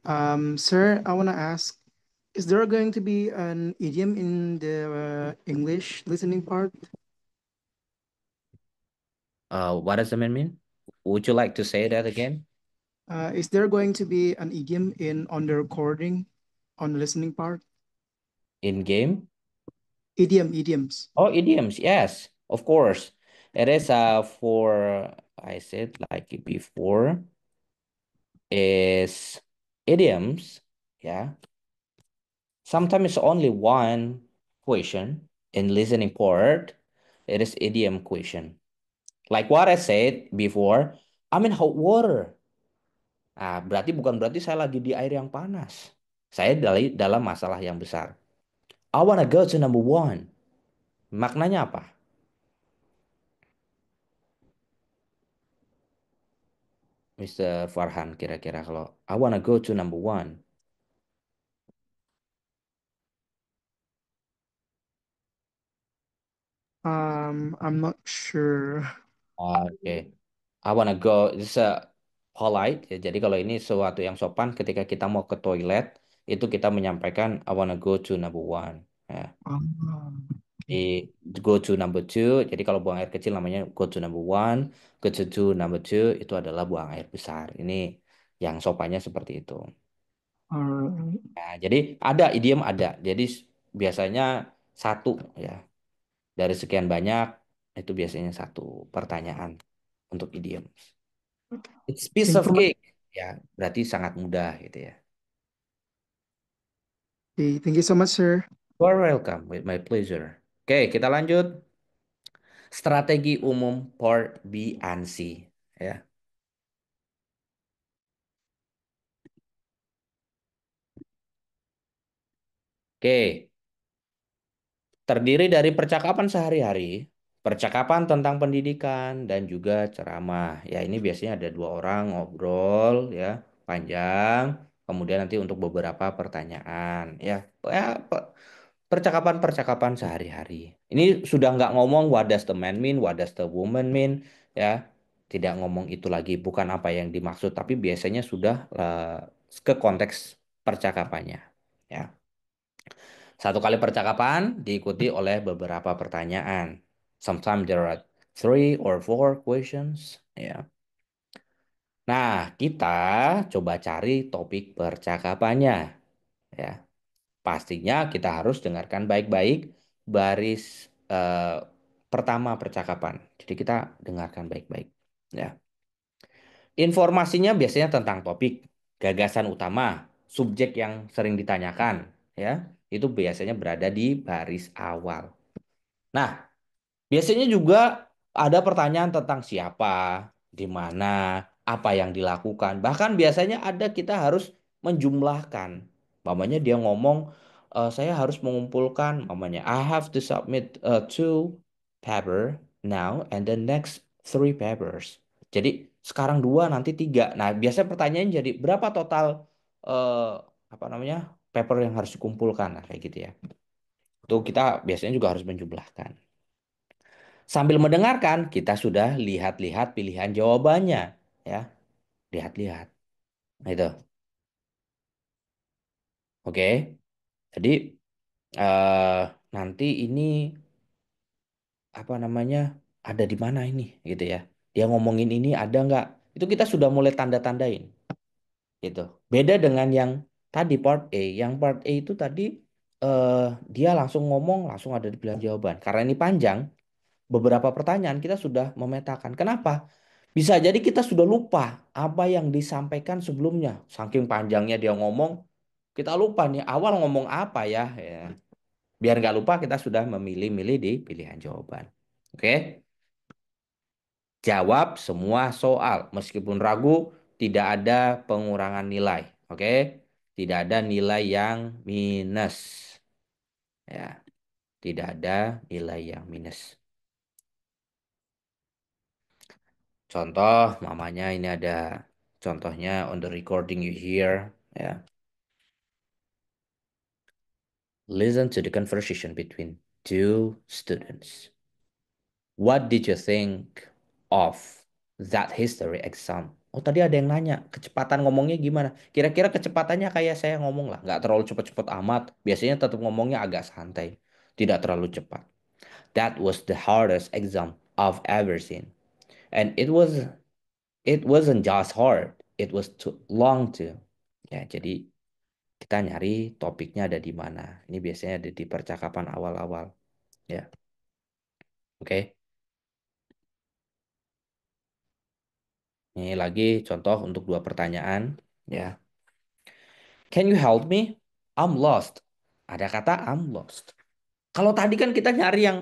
Sir, I want to ask, is there going to be an idiom in the English listening part? What does the man mean? Would you like to say that again? Is there going to be an idiom in on the recording on the listening part? In game? Idioms. Oh, idioms. Yes, of course. It is for I said like it before is idioms. Yeah. Sometimes only one question in listening part. It is idiom question. Like what I said before, I'm in hot water. Nah, berarti bukan berarti saya lagi di air yang panas. Saya dalam masalah yang besar. I wanna go to number one. Maknanya apa? Mister Farhan kira-kira kalau I wanna go to number one. I'm not sure. Oke. I wanna go. It's a polite. Ya. Jadi kalau ini sesuatu yang sopan ketika kita mau ke toilet, itu kita menyampaikan I wanna go to number one. Ya. Um, Di okay. go to number two. Jadi kalau buang air kecil namanya go to number one. Go to number two itu adalah buang air besar. Ini yang sopannya seperti itu. All right. Nah, jadi ada idiom ada. Jadi biasanya satu ya. Dari sekian banyak itu biasanya satu pertanyaan untuk idiom. It's piece Thank you of so much. cake. Ya, berarti sangat mudah gitu ya. Okay, thank you so much, sir. You're welcome, with my pleasure. Oke, kita lanjut. Strategi umum part B and C. Ya. Oke, terdiri dari percakapan sehari-hari, percakapan tentang pendidikan, dan juga ceramah. Ya, ini biasanya ada dua orang ngobrol ya, panjang. Kemudian nanti untuk beberapa pertanyaan. Ya, percakapan-percakapan sehari-hari. Ini sudah nggak ngomong what does the man mean, what does the woman mean, ya. Tidak ngomong itu lagi, bukan apa yang dimaksud, tapi biasanya sudah ke konteks percakapannya. Ya. Satu kali percakapan diikuti oleh beberapa pertanyaan. Sometimes there are three or four questions. Ya. Nah, kita coba cari topik percakapannya. Ya. Pastinya kita harus dengarkan baik-baik baris pertama percakapan. Jadi kita dengarkan baik-baik. Ya. Informasinya biasanya tentang topik, gagasan utama, subjek yang sering ditanyakan, ya. Itu biasanya berada di baris awal. Nah, Biasanya juga ada pertanyaan tentang siapa, di mana, apa yang dilakukan. Bahkan biasanya ada kita harus menjumlahkan. Mamanya dia ngomong, saya harus mengumpulkan, mamanya I have to submit two paper now and the next three papers. Jadi sekarang dua, nanti tiga. Nah, biasanya pertanyaan jadi berapa total eh, apa namanya paper yang harus dikumpulkan, nah, kayak gitu ya. Itu kita biasanya juga harus menjumlahkan. Sambil mendengarkan, kita sudah lihat-lihat pilihan jawabannya, ya. Lihat-lihat. Nah, itu. Oke. Jadi eh nanti ini apa namanya? Ada di mana ini gitu ya. Dia ngomongin ini ada nggak? Itu kita sudah mulai tanda-tandain gitu. Beda dengan yang tadi part A. Yang part A itu tadi eh dia langsung ngomong, langsung ada di pilihan jawaban. Karena ini panjang, beberapa pertanyaan kita sudah memetakan. Kenapa? Bisa jadi kita sudah lupa apa yang disampaikan sebelumnya. Saking panjangnya dia ngomong, kita lupa nih awal ngomong apa ya. Ya. Biar nggak lupa kita sudah memilih-milih di pilihan jawaban. Oke, jawab semua soal. Meskipun ragu, tidak ada pengurangan nilai. Oke, tidak ada nilai yang minus. Ya, tidak ada nilai yang minus. Contoh, mamanya ini ada contohnya on the recording you hear. Ya. Listen to the conversation between two students. What did you think of that history exam? Oh, tadi ada yang nanya, kecepatan ngomongnya gimana? Kira-kira kecepatannya kayak saya ngomong lah, nggak terlalu cepat-cepat amat. Biasanya tetap ngomongnya agak santai, tidak terlalu cepat. That was the hardest exam I've ever seen. And it wasn't just hard, it was too long too. Ya, jadi kita nyari topiknya ada di mana. Ini biasanya ada di percakapan awal-awal. Ya, oke. Ini lagi contoh untuk dua pertanyaan. Ya, can you help me? I'm lost. Ada kata I'm lost. Kalau tadi kan kita nyari yang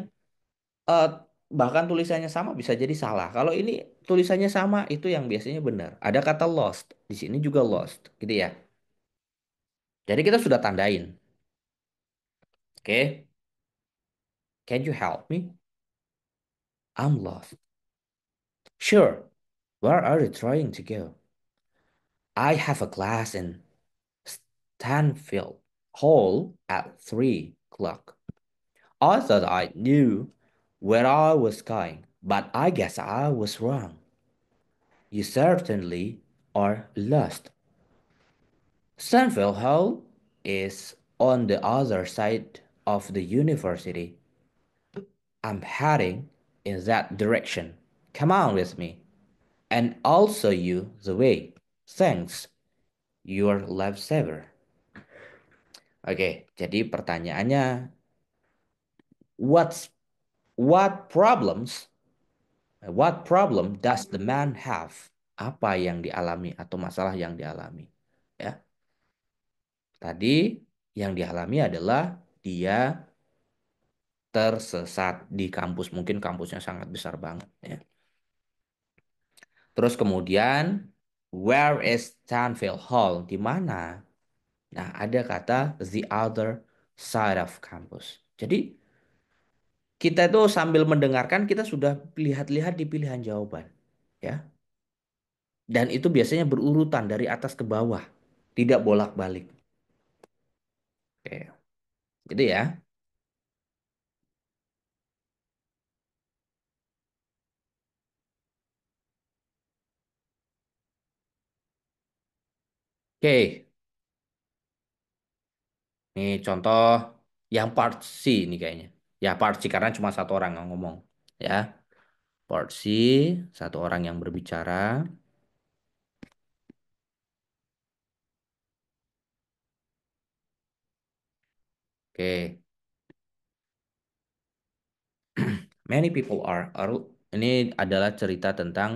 eh, bahkan tulisannya sama bisa jadi salah. Kalau ini tulisannya sama itu yang biasanya benar. Ada kata lost. Di sini juga lost, gitu ya. Jadi kita sudah tandain. Oke, can you help me? I'm lost. Sure. Where are you trying to go? I have a class in Stanfield Hall at 3 o'clock. I thought I knew where I was going, but I guess I was wrong. You certainly are lost. Stanfield Hall is on the other side of the university. I'm heading in that direction. Come on with me, and I'll show you the way. Thanks, your lifesaver. Oke, jadi pertanyaannya, what's what problems what problem does the man have? Apa yang dialami atau masalah yang dialami? Ya, tadi yang dialami adalah dia tersesat di kampus. Mungkin kampusnya sangat besar banget. Ya. Terus kemudian, where is Stanfield Hall? Di mana? Nah, ada kata the other side of campus. Jadi kita itu sambil mendengarkan kita sudah lihat-lihat di pilihan jawaban. Ya. Dan itu biasanya berurutan dari atas ke bawah, tidak bolak-balik. Oke, gitu ya. Oke, ini contoh yang part C ini kayaknya. Ya part C karena cuma satu orang yang ngomong. Ya, part C, satu orang yang berbicara. Oke, many people ini adalah cerita tentang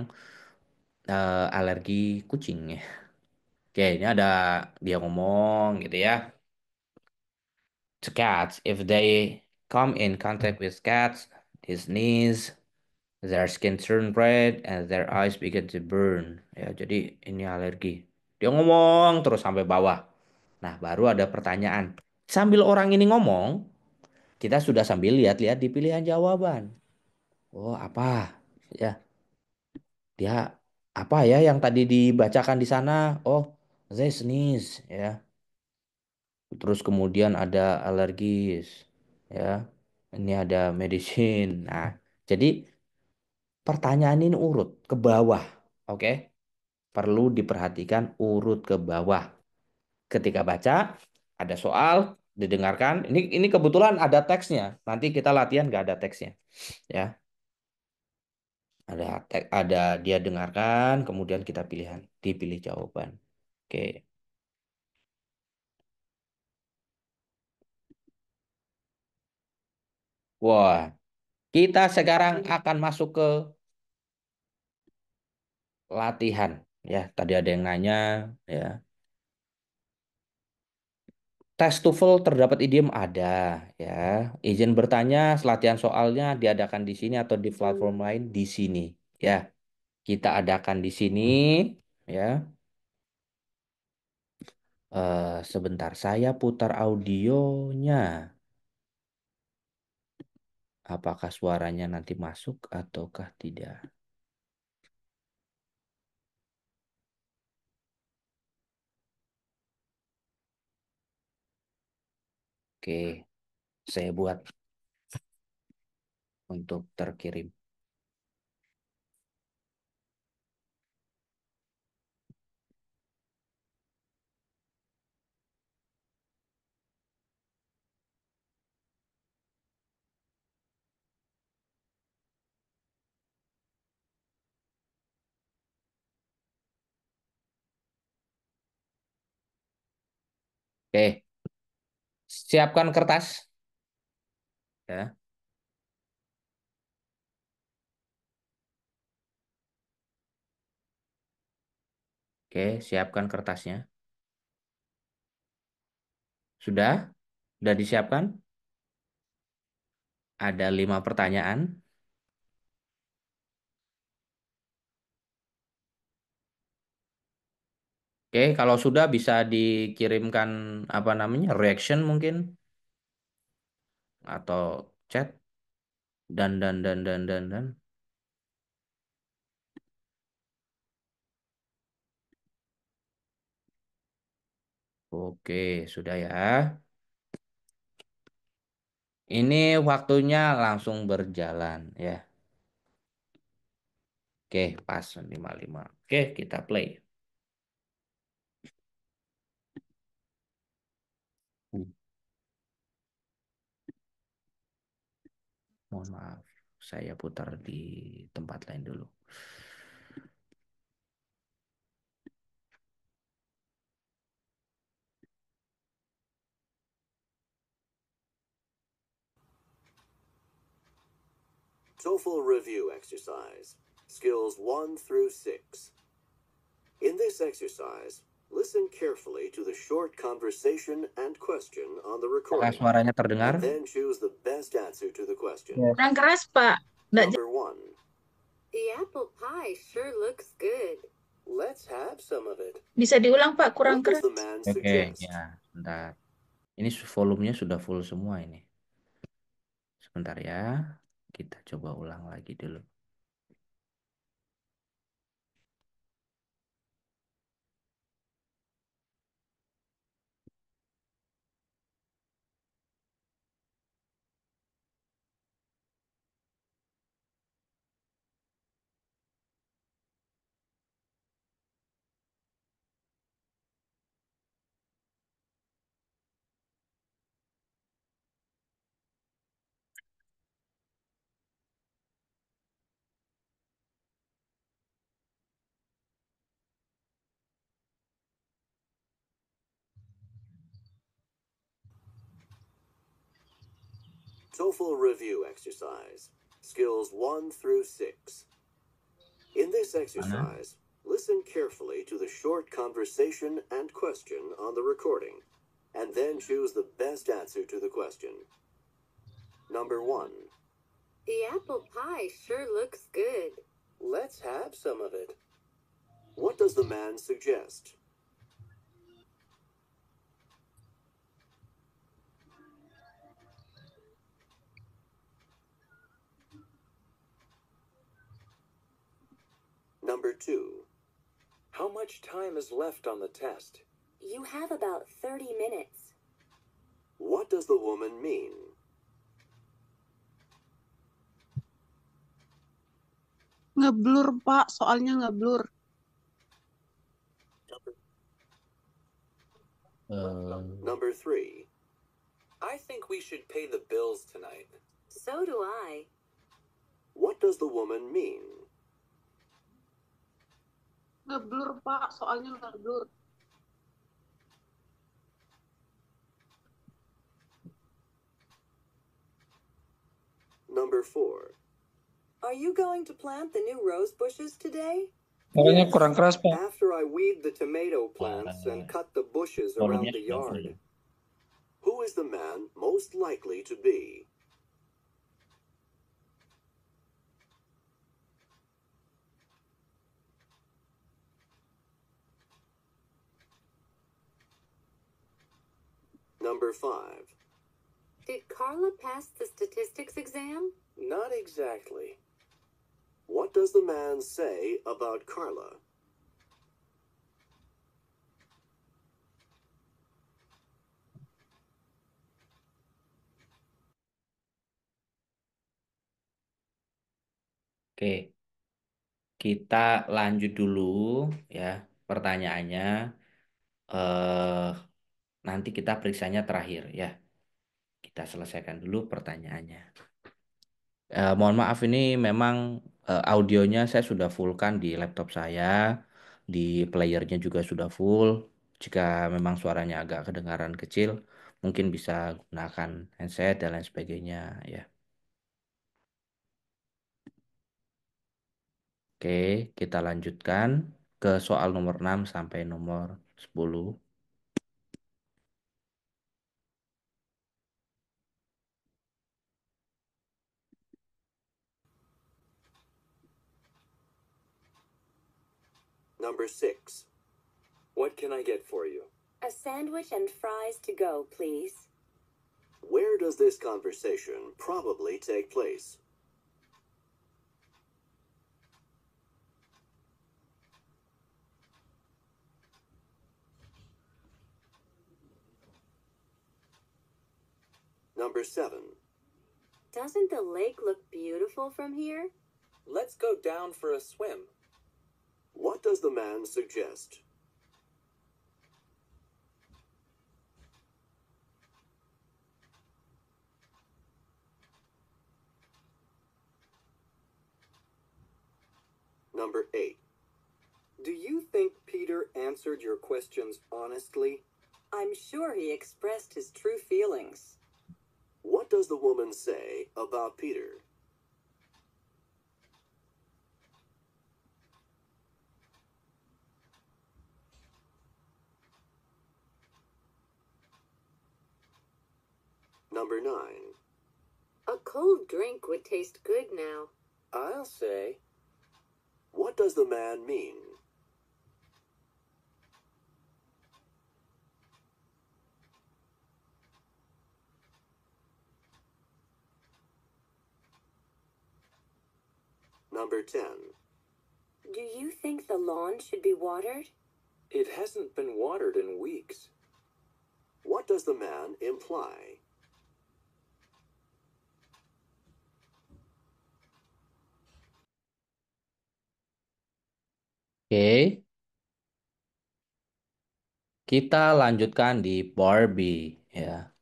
alergi kucing ya. Oke, ini ada dia ngomong gitu ya. To cats, if they come in contact with cats, They sneeze, their skin turn red, and their eyes begin to burn. Ya, jadi ini alergi. Dia ngomong terus sampai bawah. Nah, baru ada pertanyaan. Sambil orang ini ngomong, kita sudah sambil lihat-lihat di pilihan jawaban. Oh, apa? Ya, dia apa ya yang tadi dibacakan di sana? Oh, they sneeze, ya. Terus kemudian ada alergis, ya. Ini ada medicine. Nah, jadi pertanyaan ini urut ke bawah, oke? Perlu diperhatikan urut ke bawah. Ketika baca, ada soal, didengarkan. Ini kebetulan ada teksnya. Nanti kita latihan nggak ada teksnya, ya. Ada dia dengarkan, kemudian kita dipilih jawaban. Oke. Wah, kita sekarang akan masuk ke latihan. Ya, tadi ada yang nanya, ya. Tes TOEFL terdapat idiom ada, ya. Izin bertanya, latihan soalnya diadakan di sini atau di platform lain di sini, ya. Kita adakan di sini, ya. Sebentar, saya putar audionya. Apakah suaranya nanti masuk ataukah tidak? Oke, saya buat untuk terkirim. Oke, siapkan kertas, ya. Oke, siapkan kertasnya. Sudah? Sudah disiapkan? Ada 5 pertanyaan. Oke, kalau sudah bisa dikirimkan apa namanya reaction mungkin atau chat dan. Oke, sudah ya. Ini waktunya langsung berjalan ya. Oke, pas 55. Oke, kita play. Mohon maaf, saya putar di tempat lain dulu. TOEFL review exercise, skills 1 through 6. In this exercise, listen carefully to the short conversation and question on the Apakah recording, suaranya terdengar? and then choose the best answer to the question. Yes. Kurang keras, Pak. Nggak Number 1. The apple pie sure looks good. Let's have some of it. bisa diulang, Pak. Kurang What does keras. the man Oke, suggest? ya, bentar. Ini volumenya sudah full semua ini. Sebentar ya, kita coba ulang lagi dulu. TOEFL review exercise, skills 1 through 6. In this exercise, listen carefully to the short conversation and question on the recording, and then choose the best answer to the question. Number 1. The apple pie sure looks good. Let's have some of it. What does the man suggest? Number 2. How much time is left on the test? You have about 30 minutes. What does the woman mean? Ngeblur, Pak. Soalnya ngeblur. Number 3. I think we should pay the bills tonight. So do I. What does the woman mean? Ngeblur, Pak. Soalnya ngeblur. Number 4. Are you going to plant the new rose bushes today? Suaranya kurang keras, Pak. After I weed the tomato plants and cut the bushes around the yard. Who is the man most likely to be? Number 5. Did Carla pass the statistics exam? Not exactly. What does the man say about Carla? Oke, kita lanjut dulu ya pertanyaannya. eh Nanti kita periksanya terakhir ya. Kita selesaikan dulu pertanyaannya. Mohon maaf ini memang audionya saya sudah fullkan di laptop saya, di playernya juga sudah full. Jika memang suaranya agak kedengaran kecil, mungkin bisa gunakan handset dan lain sebagainya ya. Oke, kita lanjutkan ke soal nomor 6 sampai nomor 10. Number 6. What can I get for you? A sandwich and fries to go, please. Where does this conversation probably take place? Number 7. Doesn't the lake look beautiful from here? Let's go down for a swim. What does the man suggest? Number 8. Do you think Peter answered your questions honestly? I'm sure he expressed his true feelings. What does the woman say about Peter? Number 9. A cold drink would taste good now. I'll say. What does the man mean? Number 10. Do you think the lawn should be watered? It hasn't been watered in weeks. What does the man imply? Oke, kita lanjutkan di part B ya.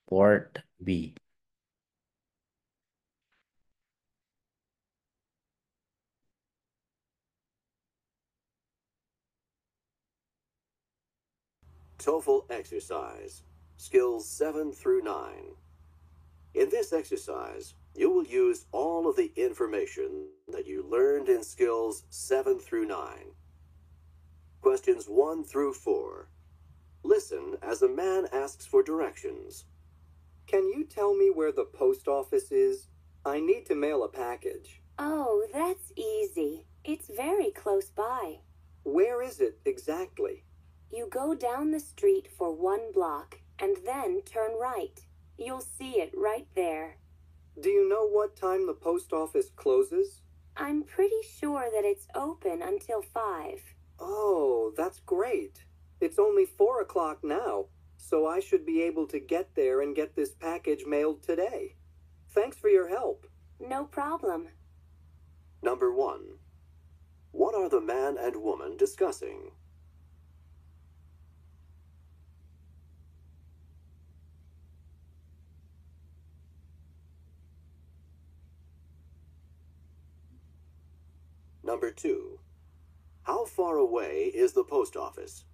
Part B. TOEFL exercise, skills 7 through 9. In this exercise, you will use all of the information that you learned in skills 7 through 9. Questions 1 through 4. Listen as a man asks for directions. Can you tell me where the post office is? I need to mail a package. Oh, that's easy. It's very close by. Where is it exactly? You go down the street for 1 block and then turn right. You'll see it right there. Do you know what time the post office closes? I'm pretty sure that it's open until 5. Oh, that's great. It's only 4 o'clock now, so I should be able to get there and get this package mailed today. Thanks for your help. No problem. Number 1. What are the man and woman discussing? Number 2. How far away is the post office?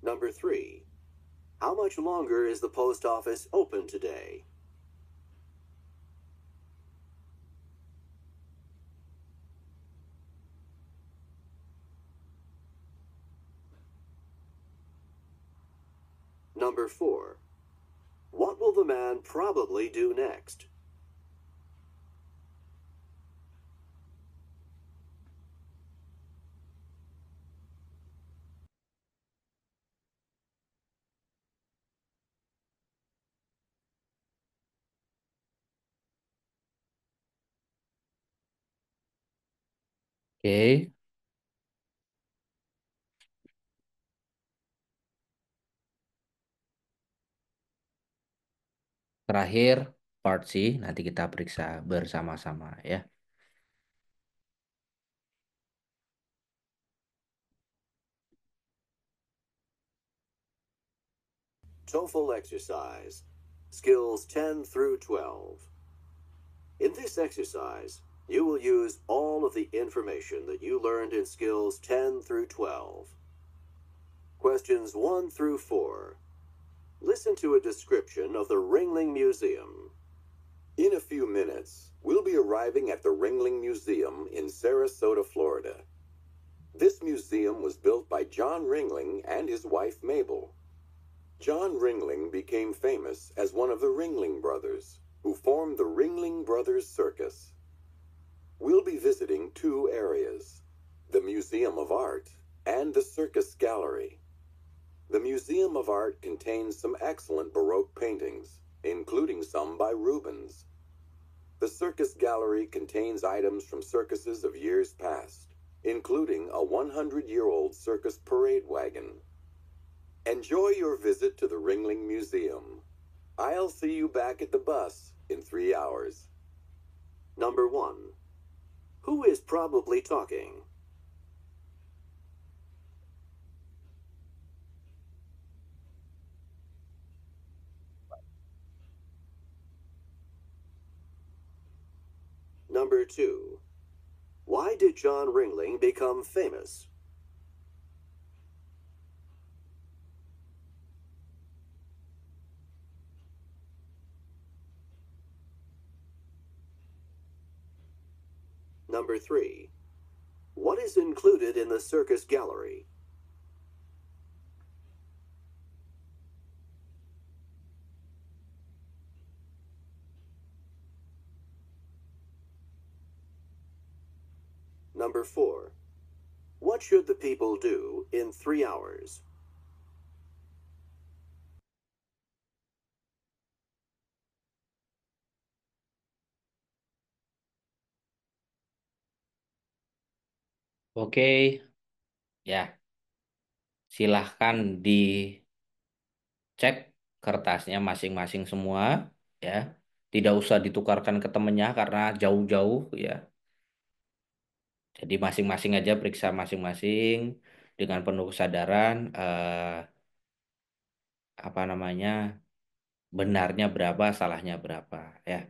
Number 3. How much longer is the post office open today? Number 4. What will the man probably do next? Oke, terakhir part C, nanti kita periksa bersama-sama ya. TOEFL exercise. Skills 10 through 12. In this exercise, you will use all of the information that you learned in skills 10 through 12. Questions 1 through 4. Listen to a description of the Ringling Museum. In a few minutes, we'll be arriving at the Ringling Museum in Sarasota, Florida. This museum was built by John Ringling and his wife Mabel. John Ringling became famous as one of the Ringling Brothers, who formed the Ringling Brothers Circus. We'll be visiting 2 areas, the Museum of Art and the Circus Gallery. The Museum of Art contains some excellent Baroque paintings, including some by Rubens. The Circus Gallery contains items from circuses of years past, including a 100-year-old circus parade wagon. Enjoy your visit to the Ringling Museum. I'll see you back at the bus in 3 hours. Number 1. Who is probably talking? Number 2. Why did John Ringling become famous? Number 3. What is included in the circus gallery? Number 4. What should the people do in 3 hours? Oke, ya, silahkan dicek kertasnya masing-masing semua ya. Tidak usah ditukarkan ke temennya karena jauh-jauh ya. Jadi masing-masing aja periksa masing-masing dengan penuh kesadaran apa namanya benarnya berapa, salahnya berapa ya.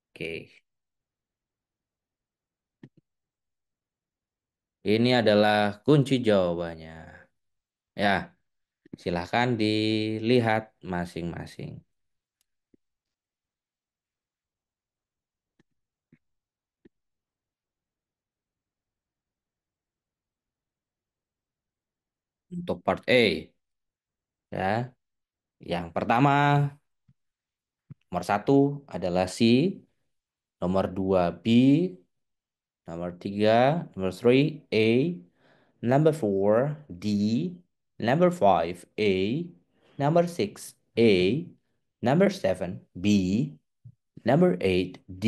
Oke. Ini adalah kunci jawabannya. Ya, silahkan dilihat masing-masing. Untuk part A, ya. Yang pertama, nomor satu adalah C, nomor dua B, nomor tiga, nomor three A, number four D, number five A, number six A, number seven B, number eight D,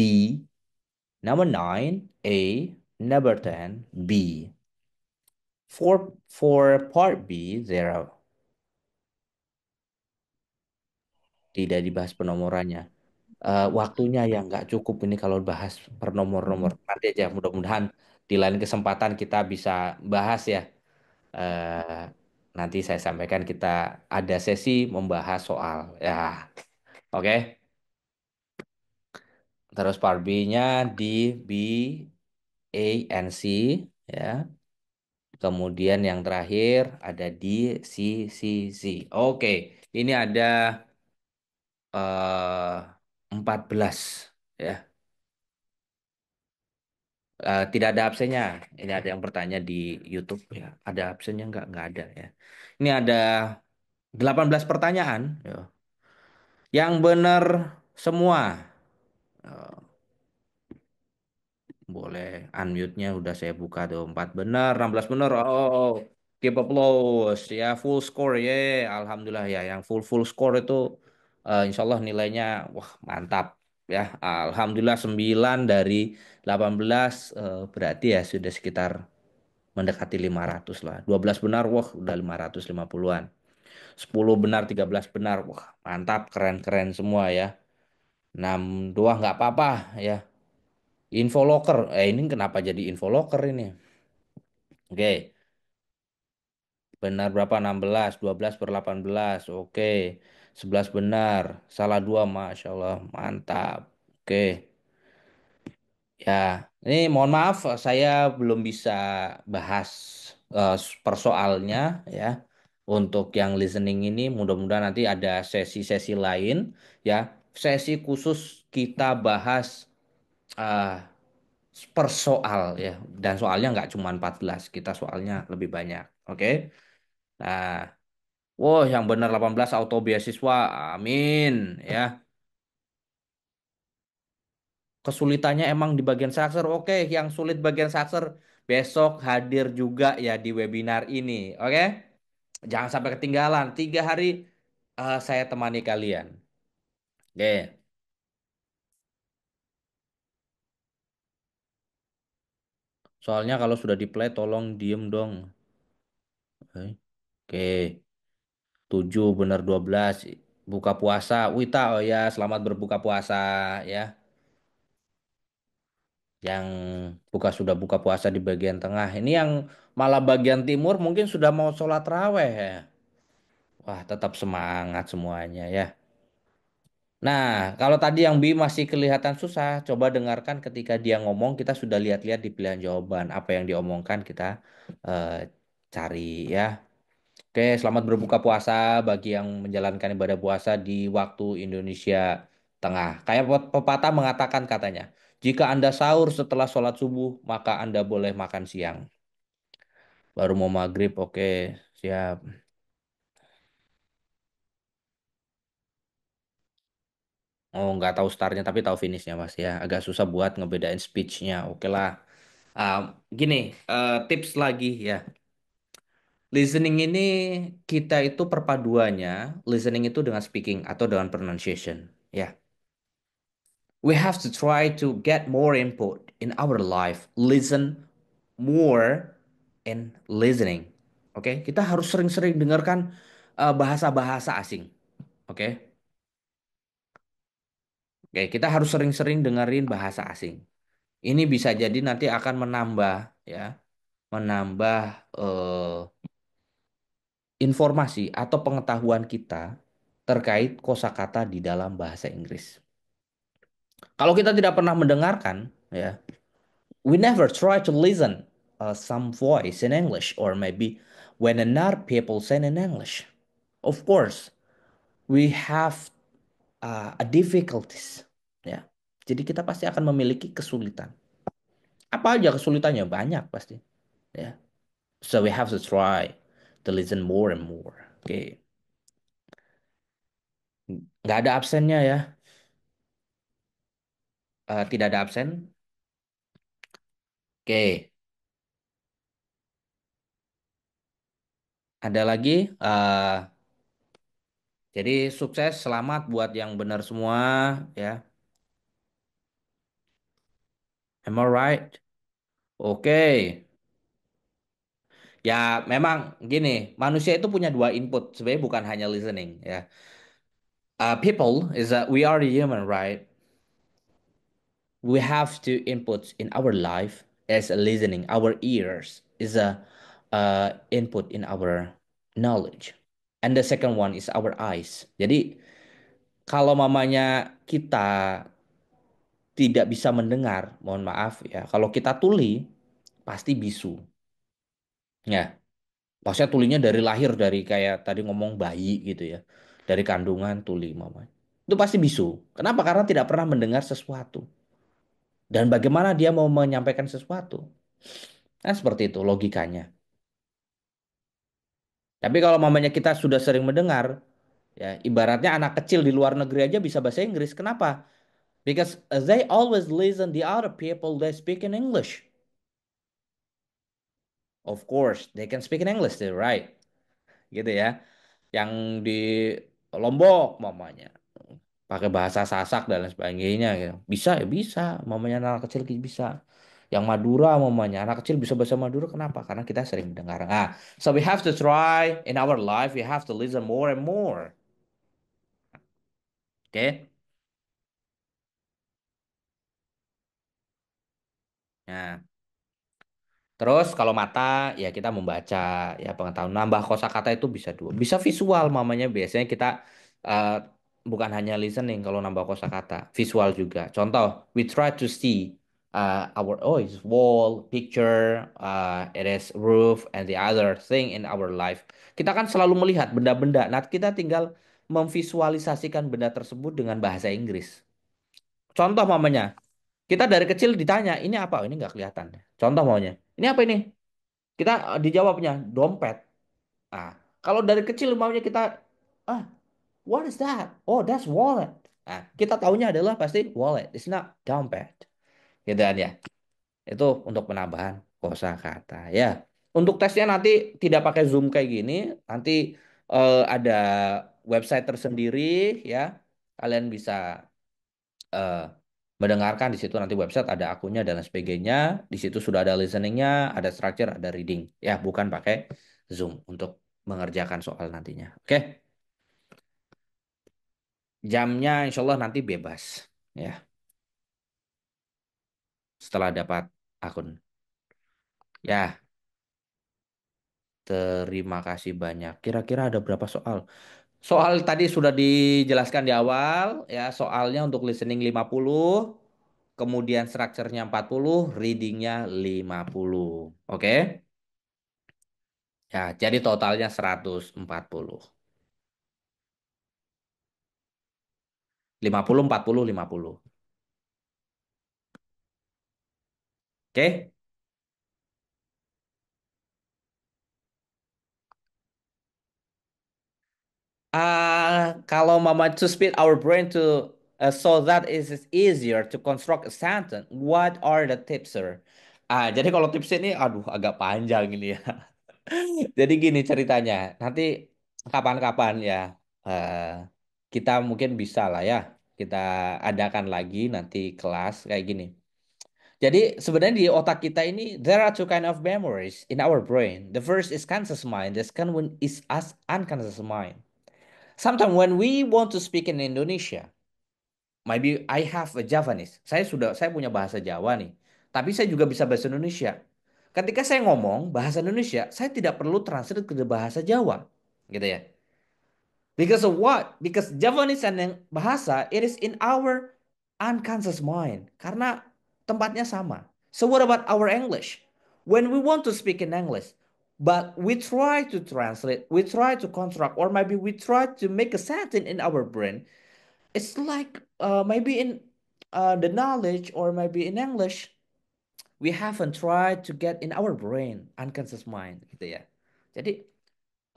number nine A, number 10 B. For part B, there are tidak dibahas penomorannya. Waktunya yang nggak cukup ini kalau bahas per nomor-nomor. Nanti aja mudah-mudahan di lain kesempatan kita bisa bahas ya. Eh, Nanti saya sampaikan kita ada sesi membahas soal ya. Oke. Terus part B-nya di B, A, and C ya. Kemudian yang terakhir ada di C, C, C. Oke. Ini ada 14 ya. Tidak ada absennya. Ini ada yang bertanya di YouTube ya. Ada absennya nggak? Nggak ada ya. Ini ada 18 pertanyaan. Ya. Yang benar semua. Eh, Boleh unmute-nya udah saya buka tuh. 4 benar, 16 benar. Oh, keep applause ya. Full score ya. Alhamdulillah ya. Yang full score itu insya Allah nilainya wah mantap ya. Alhamdulillah 9 dari 18 berarti ya sudah sekitar mendekati 500 lah. 12 benar, wah udah 550-an. 10 benar, 13 benar, wah mantap, keren-keren semua ya. 6 doang nggak apa-apa ya. Info locker, ini kenapa jadi info locker ini? Oke, benar berapa? 16, 12 per 18, oke. 11 benar, salah dua, Masya Allah, mantap. Oke. Ya, ini mohon maaf saya belum bisa bahas persoalnya ya. Untuk yang listening ini mudah-mudahan nanti ada sesi-sesi lain ya. Sesi khusus kita bahas eh, per soal ya. Dan soalnya nggak cuma 14, kita soalnya lebih banyak. Oke. Nah, wow yang benar 18 auto beasiswa. Amin ya. Kesulitannya emang di bagian Saxer. Oke, yang sulit bagian Saxer besok hadir juga ya di webinar ini. Oke, jangan sampai ketinggalan. 3 hari saya temani kalian. Oke, soalnya kalau sudah di play tolong diem dong. Oke, Oke. 7 bener 12. Buka puasa. Wita, oh ya, selamat berbuka puasa ya. Yang sudah buka puasa di bagian tengah. Ini yang malah bagian timur mungkin sudah mau sholat raweh ya. Wah, tetap semangat semuanya ya. Nah, kalau tadi yang B masih kelihatan susah, coba dengarkan ketika dia ngomong, kita sudah lihat-lihat di pilihan jawaban. Apa yang diomongkan kita eh, cari ya. Oke, selamat berbuka puasa bagi yang menjalankan ibadah puasa di waktu Indonesia Tengah. Kayak pepatah mengatakan katanya, jika Anda sahur setelah sholat subuh, maka Anda boleh makan siang. Baru mau maghrib, oke, siap. Oh, nggak tahu startnya tapi tahu finishnya Mas ya. Agak susah buat ngebedain speechnya. Oke lah. Ah, Gini, tips lagi ya. Listening ini kita itu perpaduannya, listening itu dengan speaking atau dengan pronunciation. Ya, we have to try to get more input in our life. Listen more and listening. Oke, kita harus sering-sering dengarkan bahasa-bahasa asing. Oke, Oke, kita harus sering-sering dengerin bahasa asing. Ini bisa jadi nanti akan menambah ya, menambah eh, informasi atau pengetahuan kita terkait kosakata di dalam bahasa Inggris. Kalau kita tidak pernah mendengarkan, ya, we never try to listen some voice in English or maybe when another people say in English. Of course, we have a difficulties, ya. Jadi kita pasti akan memiliki kesulitan. Apa aja kesulitannya? Banyak pasti, ya. So we have to try. to listen more and more. Oke. Nggak ada absennya ya. Tidak ada absen. Oke. Ada lagi. Eh, jadi sukses, selamat buat yang benar semua ya. Am I right? Oke. Ya, memang gini, manusia itu punya dua input, sebenarnya bukan hanya listening ya. People is that we are the human, right? We have two inputs in our life as a listening. Our ears is a input in our knowledge, and the second one is our eyes. Jadi kalau mamanya kita tidak bisa mendengar, mohon maaf ya. Kalau kita tuli, pasti bisu. Ya, maksudnya tulinya dari lahir, dari kayak tadi ngomong bayi gitu ya. Dari kandungan tuli mamanya. Itu pasti bisu. Kenapa? Karena tidak pernah mendengar sesuatu. Dan bagaimana dia mau menyampaikan sesuatu? Kan seperti itu logikanya. Tapi kalau mamanya kita sudah sering mendengar, ya ibaratnya anak kecil di luar negeri aja bisa bahasa Inggris. Kenapa? Because they always listen the other people that speak in English. Of course, they can speak in English too, right? Gitu ya. Yang di Lombok mamanya pakai bahasa Sasak dan lain sebagainya gitu. Bisa ya bisa, mamanya anak kecil bisa. Yang Madura mamanya anak kecil bisa bahasa Madura kenapa? Karena kita sering mendengar. Ah, so we have to try in our life, we have to listen more and more. Oke. Nah, terus kalau mata ya kita membaca ya pengetahuan nambah kosakata itu bisa dua. Bisa visual mamanya biasanya kita eh, bukan hanya listening kalau nambah kosakata, visual juga. Contoh, we try to see our oh it's wall, picture, it is roof and the other thing in our life. Kita kan selalu melihat benda-benda. Nah, kita tinggal memvisualisasikan benda tersebut dengan bahasa Inggris. Contoh mamanya, kita dari kecil ditanya, ini apa? Oh, ini nggak kelihatan. Contoh maunya, ini apa ini? Kita dijawabnya dompet. Ah, kalau dari kecil maunya kita, ah, what is that? Oh, that's wallet. Nah, kita taunya adalah pasti wallet. It's not dompet. Gitu kan ya. Itu untuk penambahan kosakata ya. Untuk tesnya nanti tidak pakai Zoom kayak gini, nanti ada website tersendiri ya. Kalian bisa eh, mendengarkan di situ nanti website ada akunnya dan lain sebagainya. Di situ sudah ada listeningnya, ada structure, ada reading. Ya, bukan pakai Zoom untuk mengerjakan soal nantinya. Oke, jamnya insya Allah nanti bebas. Ya, setelah dapat akun. Ya, terima kasih banyak. Kira-kira ada berapa soal? Soal tadi sudah dijelaskan di awal. Ya, soalnya untuk listening 50, kemudian structure-nya 40, reading-nya 50. Oke? Ya, jadi totalnya 140. 50, 40, 50. Oke? Kalau mama to speed our brain to so that is easier to construct a sentence. What are the tips, sir? Jadi kalau tips ini, aduh, agak panjang ini ya. Jadi gini ceritanya. Nanti kapan-kapan ya, eh, kita mungkin bisa lah ya. Kita adakan lagi nanti kelas kayak gini. Jadi sebenarnya di otak kita ini there are two kind of memories in our brain. The first is conscious mind. The second one is us unconscious mind. Sometimes when we want to speak in Indonesia, maybe I have a Javanese. Saya punya bahasa Jawa nih. Tapi saya juga bisa bahasa Indonesia. Ketika saya ngomong bahasa Indonesia, saya tidak perlu translate ke bahasa Jawa, gitu ya. Because of what? Because Javanese and bahasa it is in our unconscious mind. Karena tempatnya sama. So what about our English? When we want to speak in English, but we try to translate, we try to construct, or maybe we try to make a sentence in our brain. It's like maybe in the knowledge or maybe in English, we haven't tried to get in our brain, unconscious mind, gitu ya. Jadi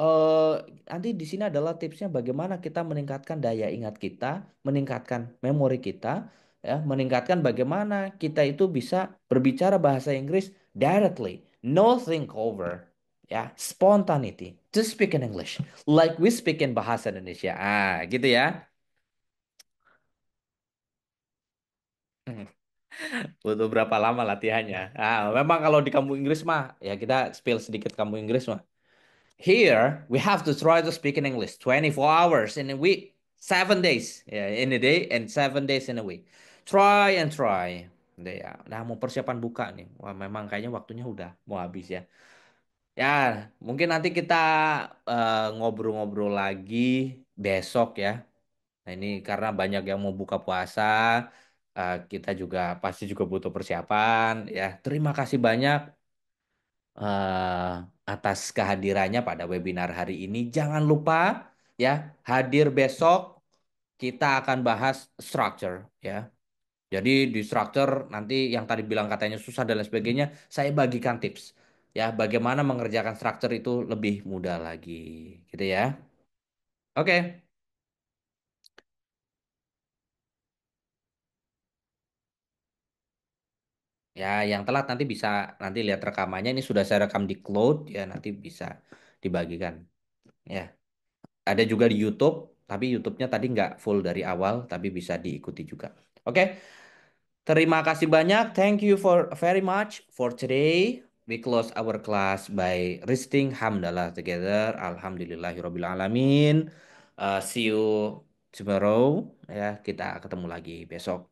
eh nanti di sini adalah tipsnya bagaimana kita meningkatkan daya ingat kita, meningkatkan memori kita, ya, meningkatkan bagaimana kita itu bisa berbicara bahasa Inggris directly, no think over, ya, spontaneity, to speak in English, like we speak in bahasa Indonesia, gitu ya. Butuh berapa lama latihannya? Memang kalau di kampung Inggris mah, ya kita spill sedikit kampung Inggris mah. Here, we have to try to speak in English 24 hours in a week, 7 days in a day, and 7 days in a week. Try and try. Ya. Nah, mau persiapan buka nih. Wah, memang kayaknya waktunya udah mau habis ya. Ya, mungkin nanti kita ngobrol-ngobrol lagi besok ya. Nah, ini karena banyak yang mau buka puasa, kita juga pasti juga butuh persiapan ya. Terima kasih banyak eh, atas kehadirannya pada webinar hari ini. Jangan lupa ya, hadir besok kita akan bahas structure ya. Jadi di structure nanti yang tadi bilang katanya susah dan lain sebagainya, saya bagikan tips ya bagaimana mengerjakan structure itu lebih mudah lagi gitu ya. Oke. Ya, yang telat nanti bisa nanti lihat rekamannya ini sudah saya rekam di cloud ya nanti bisa dibagikan ya. Ada juga di YouTube, tapi YouTube-nya tadi nggak full dari awal, tapi bisa diikuti juga. Oke, terima kasih banyak. Thank you for very much for today. We close our class by reciting hamdalah together. Alhamdulillahirabbil alamin. See you tomorrow. Ya, kita ketemu lagi besok.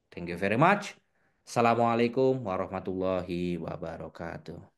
Thank you very much. Assalamualaikum warahmatullahi wabarakatuh.